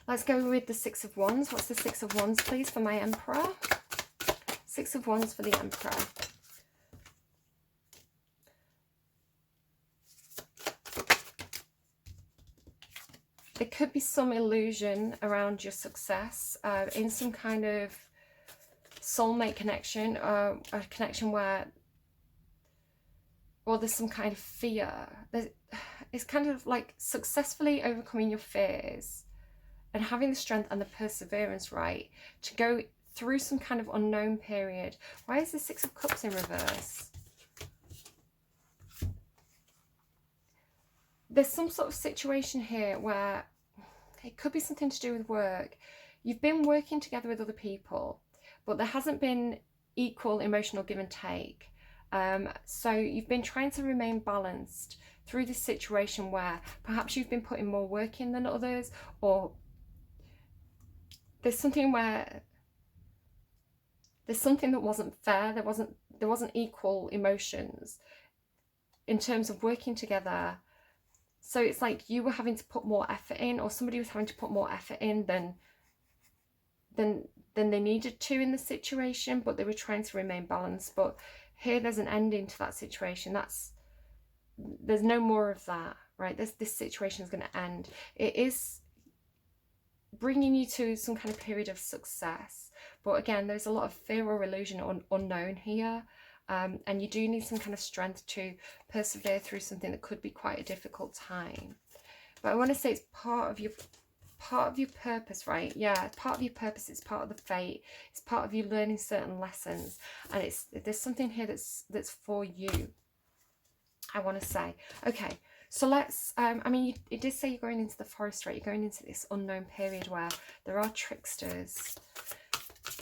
Let's go with the Six of Wands. What's the Six of Wands, please, for my Emperor? Six of Wands for the Emperor. There could be some illusion around your success in some kind of soulmate connection, a connection where, or there's some kind of fear. It's kind of like successfully overcoming your fears and having the strength and the perseverance, right, to go through some kind of unknown period. Why is the Six of Cups in reverse? There's some sort of situation here where it could be something to do with work. You've been working together with other people, but there hasn't been equal emotional give and take. So you've been trying to remain balanced through this situation where perhaps you've been putting more work in than others, or there's something where there's something that wasn't fair. There wasn't equal emotions in terms of working together. So it's like you were having to put more effort in, or somebody was having to put more effort in than they needed to in the situation, but they were trying to remain balanced. But here there's an ending to that situation. There's no more of that, right? This situation is going to end. It is bringing you to some kind of period of success, but again, there's a lot of fear or illusion or unknown here. And you do need some kind of strength to persevere through something that could be quite a difficult time. But I want to say it's part of your purpose, right? Yeah, part of your purpose. It's part of the fate. It's part of you learning certain lessons, and there's something here that's for you, I want to say. Okay, so let's I mean, it did say you're going into the forest, right? You're going into this unknown period where there are tricksters.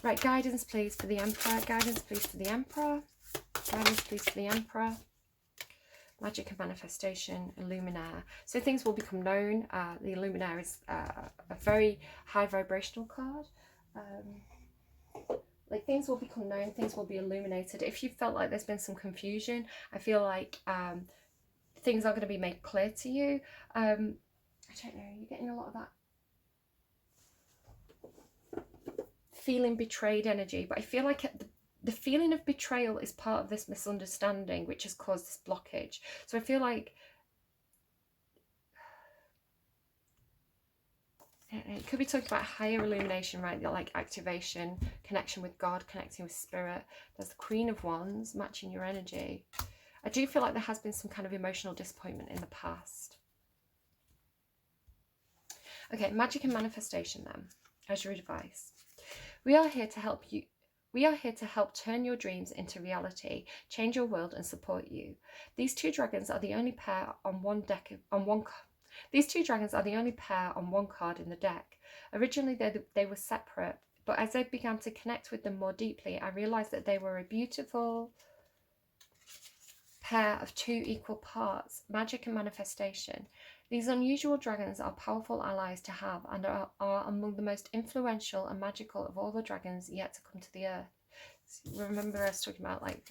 Right, guidance please for the Emperor. Guidance please for the Emperor. Guidance please for the Emperor. Magic and manifestation, Illuminaire. So things will become known. The Illuminaire is a very high vibrational card. Like things will become known, things will be illuminated. If you felt like there's been some confusion, I feel like things are going to be made clear to you. I don't know, you're getting a lot of that feeling betrayed energy, but I feel like the feeling of betrayal is part of this misunderstanding which has caused this blockage. So I feel like it could be talking about higher illumination, right? Like activation, connection with God, connecting with spirit. There's the Queen of Wands matching your energy. I do feel like there has been some kind of emotional disappointment in the past. Okay, magic and manifestation then, as your advice. We are here to help you. We are here to help turn your dreams into reality, change your world and support you. These two dragons are the only pair on one deck These two dragons are the only pair on one card in the deck. Originally they were separate, but as I began to connect with them more deeply, I realized that they were a beautiful pair of two equal parts, magic and manifestation. These unusual dragons are powerful allies to have and are among the most influential and magical of all the dragons yet to come to the earth. So remember I was talking about like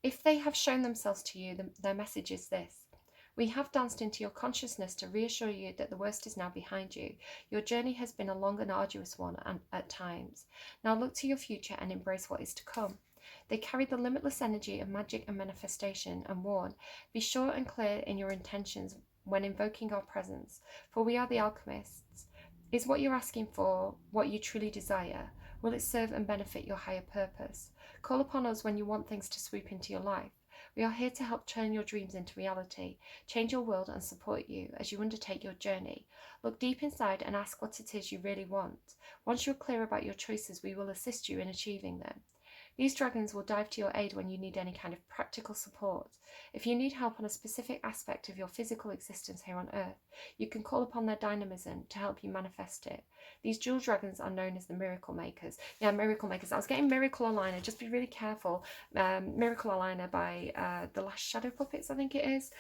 if they have shown themselves to you, their message is this. We have danced into your consciousness to reassure you that the worst is now behind you. Your journey has been a long and arduous one at times. Now look to your future and embrace what is to come. They carry the limitless energy of magic and manifestation and warn, be sure and clear in your intentions when invoking our presence, for we are the alchemists. Is what you're asking for what you truly desire? Will it serve and benefit your higher purpose? Call upon us when you want things to swoop into your life. We are here to help turn your dreams into reality, change your world and support you as you undertake your journey. Look deep inside and ask what it is you really want. Once you're clear about your choices, we will assist you in achieving them. These dragons will dive to your aid when you need any kind of practical support. If you need help on a specific aspect of your physical existence here on Earth, you can call upon their dynamism to help you manifest it. These jewel dragons are known as the miracle makers. Yeah, miracle makers. I was getting Miracle Aligner. Just be really careful. Miracle Aligner by The Last Shadow Puppets, I think it is.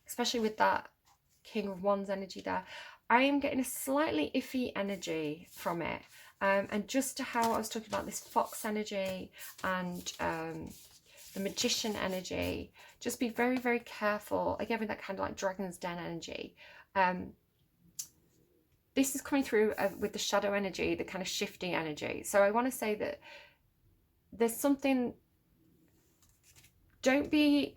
Especially with that King of Wands energy there. I am getting a slightly iffy energy from it. And just to how I was talking about this fox energy and the magician energy, just be very, very careful. Again, with that kind of like Dragon's Den energy. This is coming through with the shadow energy, the kind of shifty energy. So I want to say that there's something, you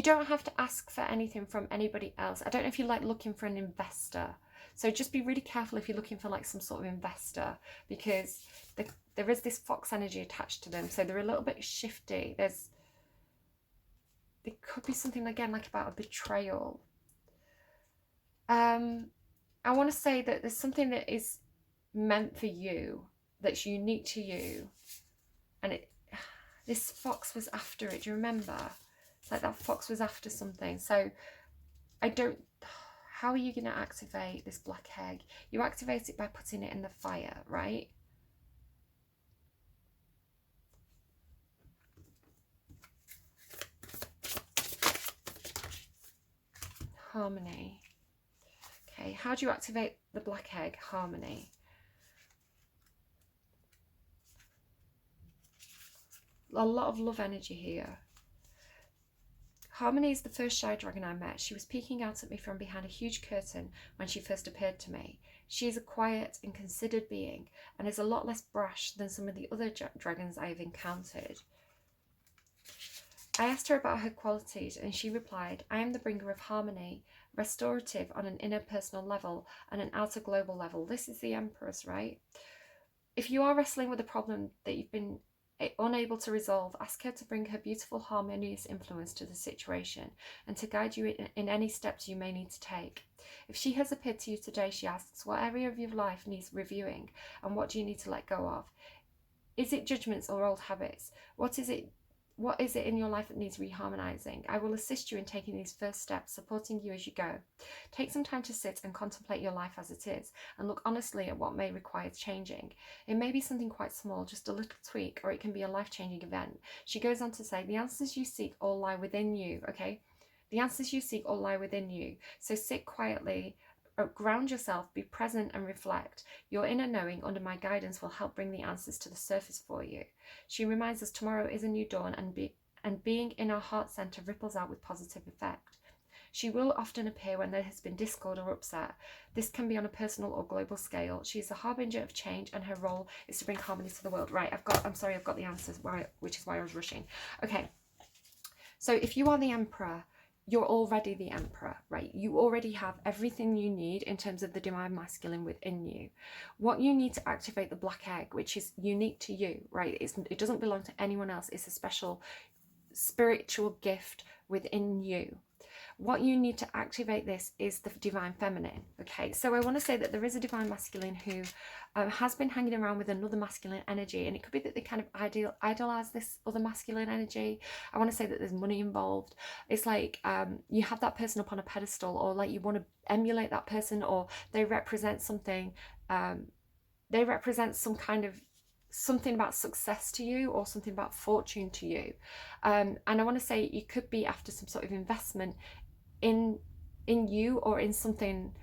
don't have to ask for anything from anybody else. I don't know if you're like looking for an investor. So just be really careful if you're looking for like some sort of investor, because there is this fox energy attached to them. So they're a little bit shifty. There could be something again like about a betrayal. I want to say that there's something that is meant for you, that's unique to you. And this fox was after it. Do you remember? It's like that fox was after something. So how are you going to activate this black egg? You activate it by putting it in the fire, right? Harmony. Okay, how do you activate the black egg? Harmony. A lot of love energy here. Harmony is the first shy dragon I met. She was peeking out at me from behind a huge curtain when she first appeared to me. She is a quiet and considered being and is a lot less brash than some of the other dragons I have encountered. I asked her about her qualities and she replied, I am the bringer of harmony, restorative on an interpersonal level and an outer global level. This is the Empress, right? If you are wrestling with a problem that you've been unable to resolve, ask her to bring her beautiful, harmonious influence to the situation and to guide you in any steps you may need to take. If she has appeared to you today, she asks, what area of your life needs reviewing and what do you need to let go of? Is it judgments or old habits? What is it in your life that needs reharmonizing? I will assist you in taking these first steps, supporting you as you go. Take some time to sit and contemplate your life as it is, and look honestly at what may require changing. It may be something quite small, just a little tweak, or it can be a life-changing event. She goes on to say, the answers you seek all lie within you, okay? The answers you seek all lie within you. So sit quietly, ground yourself, be present and reflect. Your inner knowing under my guidance will help bring the answers to the surface for you. She reminds us tomorrow is a new dawn and being in our heart center ripples out with positive effect. She will often appear when there has been discord or upset. This can be on a personal or global scale. She is a harbinger of change and her role is to bring harmony to the world. Right, I've got the answers, which is why I was rushing. Okay, so if you are the Emperor, you're already the Emperor, right? You already have everything you need in terms of the divine masculine within you. What you need to activate the black egg, which is unique to you, right? It doesn't belong to anyone else. It's a special spiritual gift within you. What you need to activate this is the divine feminine, okay? So I want to say that there is a divine masculine who has been hanging around with another masculine energy, and it could be that they kind of idolize this other masculine energy. I want to say that there's money involved. It's like you have that person up on a pedestal, or like you want to emulate that person, or they represent something. They represent some kind of something about success to you, or something about fortune to you. And I want to say you could be after some sort of investment in you, or in something,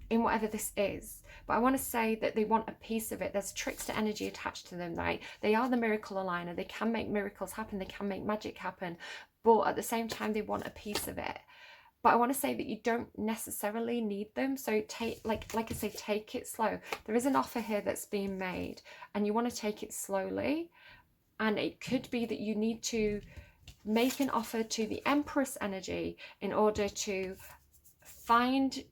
in whatever this is. But I want to say that they want a piece of it. There's trickster energy attached to them, right? They are the miracle aligner. They can make miracles happen. They can make magic happen. But at the same time, they want a piece of it. But I want to say that you don't necessarily need them. So take, like I say, take it slow. There is an offer here that's being made, and you want to take it slowly. And it could be that you need to make an offer to the Empress energy in order to find,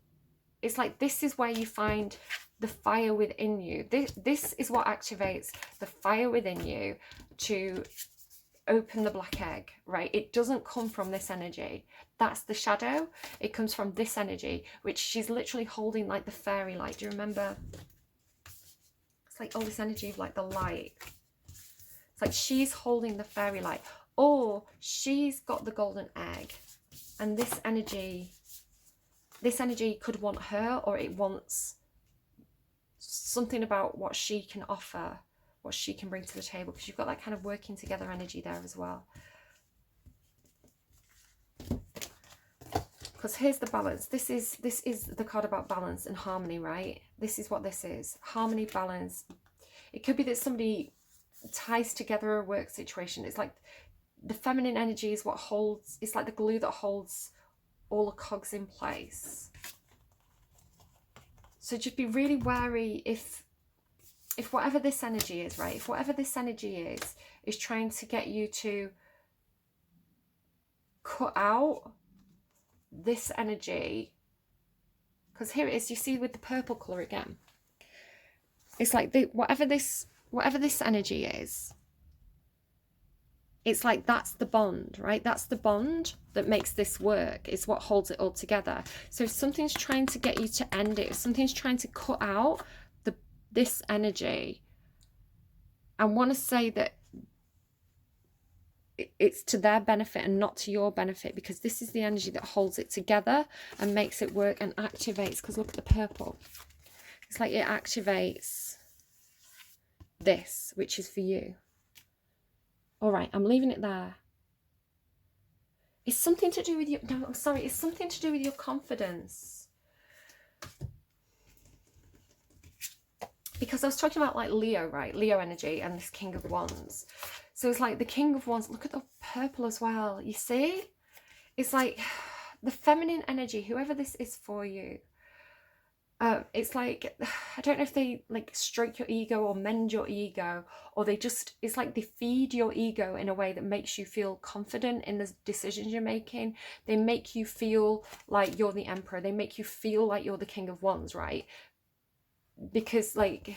it's like this is where you find the fire within you. This is what activates the fire within you to open the black egg, right? It doesn't come from this energy. That's the shadow. It comes from this energy, which she's literally holding like the fairy light. Do you remember? It's like all this energy of like the light. It's like she's holding the fairy light, or she's got the golden egg, and this energy could want her, or it wants something about what she can offer, what she can bring to the table, because you've got that kind of working together energy there as well. Because here's the balance. This is the card about balance and harmony, right? This is what this is. Harmony, balance. It could be that somebody ties together a work situation. It's like the feminine energy is what holds, it's like the glue that holds all the cogs in place. So just be really wary if whatever this energy is, right? If whatever this energy is trying to get you to cut out this energy, because here it is, you see with the purple colour again. It's like whatever this energy is, it's like that's the bond, right? That's the bond that makes this work. It's what holds it all together. So if something's trying to get you to end it, if something's trying to cut out this energy, I want to say that it's to their benefit and not to your benefit, because this is the energy that holds it together and makes it work and activates. Because look at the purple. It's like it activates this, which is for you. All right, I'm leaving it there. It's something to do with your, no, I'm sorry, it's something to do with your confidence. Because I was talking about like Leo, right? Leo energy and this King of Wands. So it's like the King of Wands, look at the purple as well. You see? It's like the feminine energy, whoever this is for you. It's like, I don't know if they like stroke your ego or mend your ego, or they just, it's like they feed your ego in a way that makes you feel confident in the decisions you're making. They make you feel like you're the emperor. They make you feel like you're the king of wands, right? Because like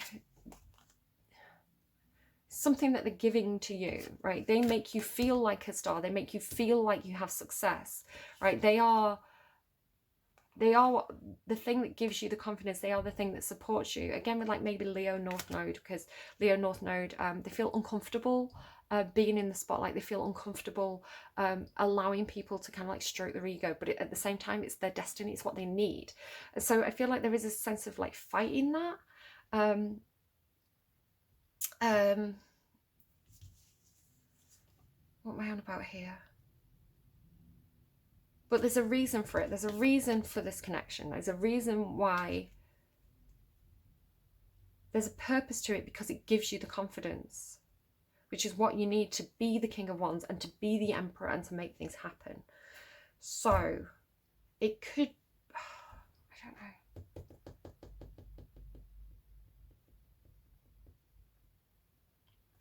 something that they're giving to you, right? They make you feel like a star. They make you feel like you have success, right? They are the thing that gives you the confidence. They are the thing that supports you. Again, with like maybe Leo North Node, because Leo North Node, they feel uncomfortable being in the spotlight. They feel uncomfortable allowing people to kind of like stroke their ego, but at the same time, it's their destiny. It's what they need. And so I feel like there is a sense of like fighting that. What am I on about here? But there's a reason for it. There's a reason for this connection. There's a reason why. There's a purpose to it, because it gives you the confidence, which is what you need to be the King of Wands and to be the Emperor and to make things happen. So it could, I don't know.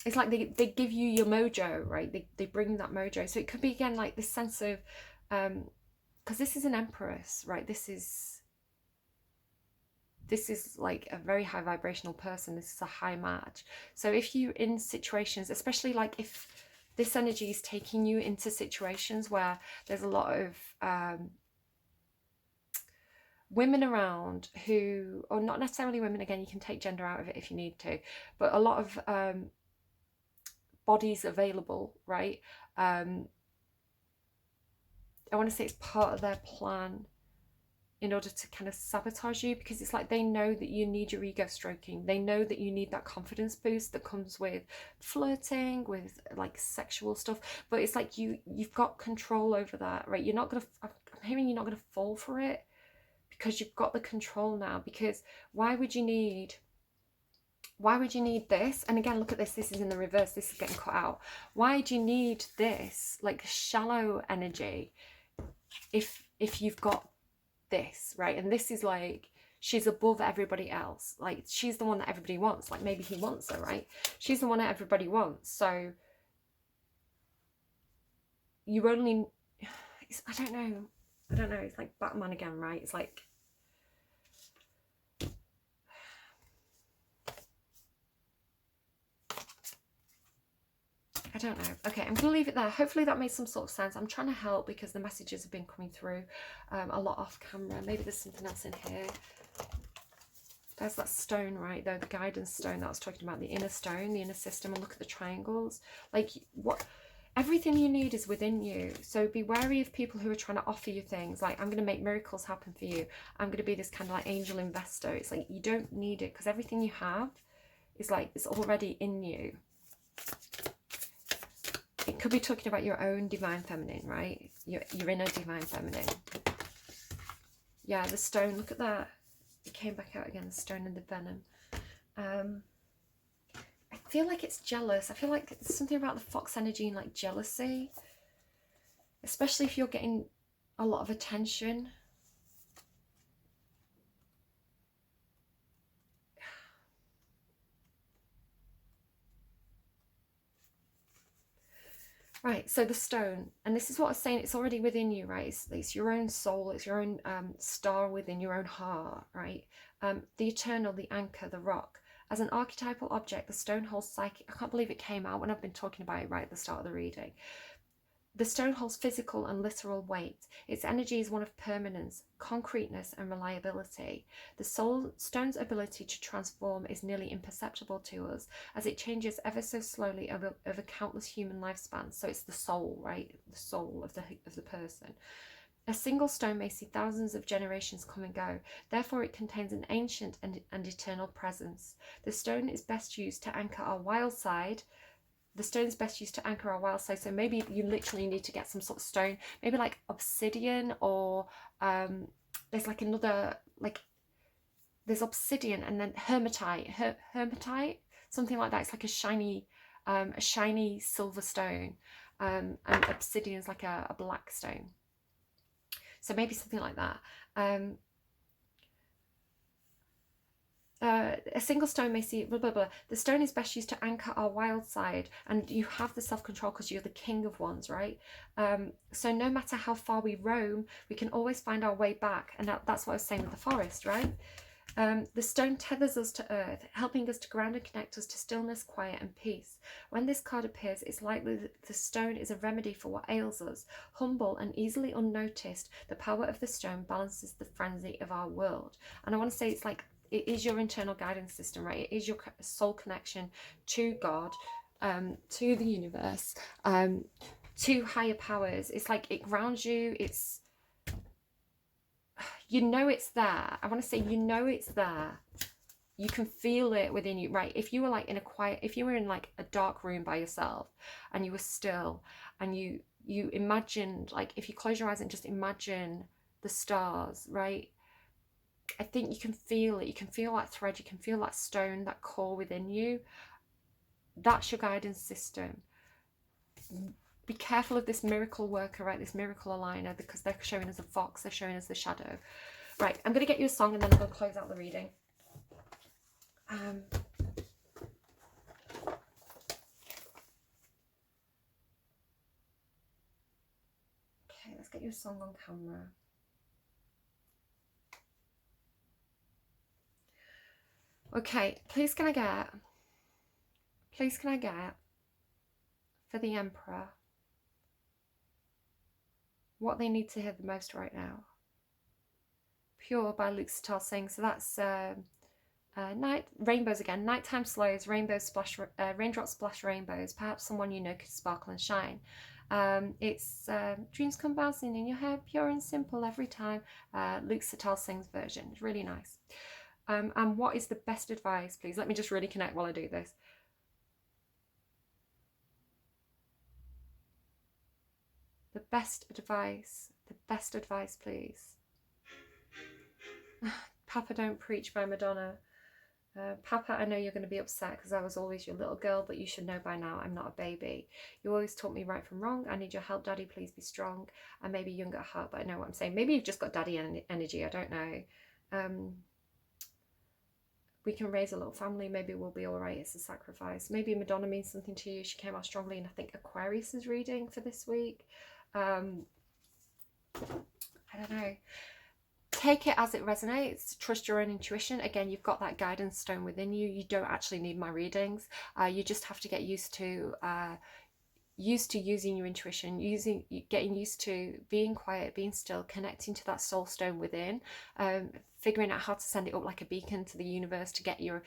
It's like they give you your mojo, right? They bring that mojo. So it could be, again, like this sense of, because this is an Empress, right? This is like a very high vibrational person. This is a high match. So if you in situations, especially like if this energy is taking you into situations where there's a lot of women around who, or not necessarily women, again, you can take gender out of it if you need to, but a lot of bodies available, right? I want to say it's part of their plan in order to kind of sabotage you, because it's like they know that you need your ego stroking. They know that you need that confidence boost that comes with flirting, with like sexual stuff, but it's like you've got control over that, right? You're not gonna, I'm hearing you're not gonna fall for it, because you've got the control now. Because why would you need this? And again, look at this is in the reverse. This is getting cut out. Why do you need this like shallow energy if you've got this, right? And this is like, she's above everybody else. Like, she's the one that everybody wants. Like, maybe he wants her, right? She's the one that everybody wants. So you only, I don't know, it's like Batman again, right? It's like, I don't know. Okay, I'm gonna leave it there. Hopefully that made some sort of sense. I'm trying to help because the messages have been coming through a lot off camera. Maybe there's something else in here. There's that stone, right? The guidance stone that I was talking about, the inner stone, the inner system. And look at the triangles. Like, what? Everything you need is within you. So be wary of people who are trying to offer you things like, I'm going to make miracles happen for you. I'm going to be this kind of like angel investor. It's like, you don't need it, because everything you have is like, it's already in you. It could be talking about your own divine feminine, right? Your inner divine feminine. Yeah, the stone, look at that. It came back out again, the stone and the venom. I feel like it's jealous. I feel like there's something about the fox energy and like jealousy. Especially if you're getting a lot of attention. Right, so the stone, and this is what I was saying, it's already within you, right? It's your own soul, it's your own star within your own heart, right? The eternal, the anchor, the rock. As an archetypal object, the stone holds psychic, I can't believe it came out when I've been talking about it right at the start of the reading. The stone holds physical and literal weight. Its energy is one of permanence, concreteness, and reliability. The stone's ability to transform is nearly imperceptible to us, as it changes ever so slowly over countless human lifespans. So it's the soul, right? The soul of the person. A single stone may see thousands of generations come and go. Therefore, it contains an ancient and eternal presence. The stone is best used to anchor our wild side. The stone is best used to anchor our wild side. So maybe you literally need to get some sort of stone, maybe like obsidian, or there's like another, like there's obsidian and then hermitite, something like that. It's like a shiny silver stone, and obsidian is like a black stone. So maybe something like that. a single stone may see blah blah blah. The stone is best used to anchor our wild side, and you have the self-control because you're the king of wands, right? So no matter how far we roam, we can always find our way back, and that's what I was saying with the forest, right? The stone tethers us to earth, helping us to ground and connect us to stillness, quiet and peace. When this card appears, it's likely that the stone is a remedy for what ails us. Humble and easily unnoticed, the power of the stone balances the frenzy of our world. And I want to say it's like, it is your internal guidance system, right? It is your soul connection to God, to the universe, to higher powers. It's like it grounds you. It's, you know it's there. I want to say, you know it's there. You can feel it within you, right? If you were like in a quiet, if you were in like a dark room by yourself and you were still, and you imagined, like if you close your eyes and just imagine the stars, right? I think you can feel it. You can feel that thread. You can feel that stone, that core within you. That's your guidance system. Be careful of this miracle worker, right? This miracle aligner, because they're showing us a fox. They're showing us the shadow. Right, I'm going to get you a song and then I'm going to close out the reading. Okay, let's get you a song on camera. Okay, please can I get for the Emperor what they need to hear the most right now? Pure by Luke Sital sing. So that's night rainbows again. Nighttime slows, rainbows splash, raindrops splash rainbows. Perhaps someone you know could sparkle and shine. It's dreams come bouncing in your head, pure and simple every time. Luke Sital sings version. It's really nice. And what is the best advice, please? Let me just really connect while I do this. The best advice, please. Papa Don't Preach by Madonna. Papa, I know you're going to be upset because I was always your little girl, but you should know by now I'm not a baby. You always taught me right from wrong. I need your help, Daddy. Please be strong. I may be young at heart, but I know what I'm saying. Maybe you've just got daddy energy. I don't know. We can raise a little family. Maybe we'll be all right. It's a sacrifice. Maybe Madonna means something to you. She came out strongly, and I think Aquarius is reading for this week. I don't know. Take it as it resonates. Trust your own intuition. Again, you've got that guidance stone within you. You don't actually need my readings. You just have to get used to using your intuition, getting used to being quiet, being still, connecting to that soul stone within, figuring out how to send it up like a beacon to the universe to get your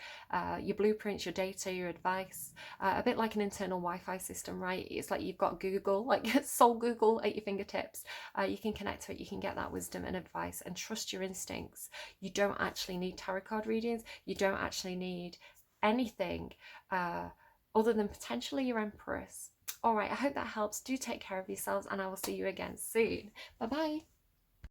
blueprints, your data, your advice, a bit like an internal Wi-Fi system, right? It's like you've got Google, like soul Google at your fingertips. You can connect to it, you can get that wisdom and advice, and trust your instincts. You don't actually need tarot card readings. You don't actually need anything other than potentially your Empress. All right, I hope that helps. Do take care of yourselves, and I will see you again soon. Bye-bye.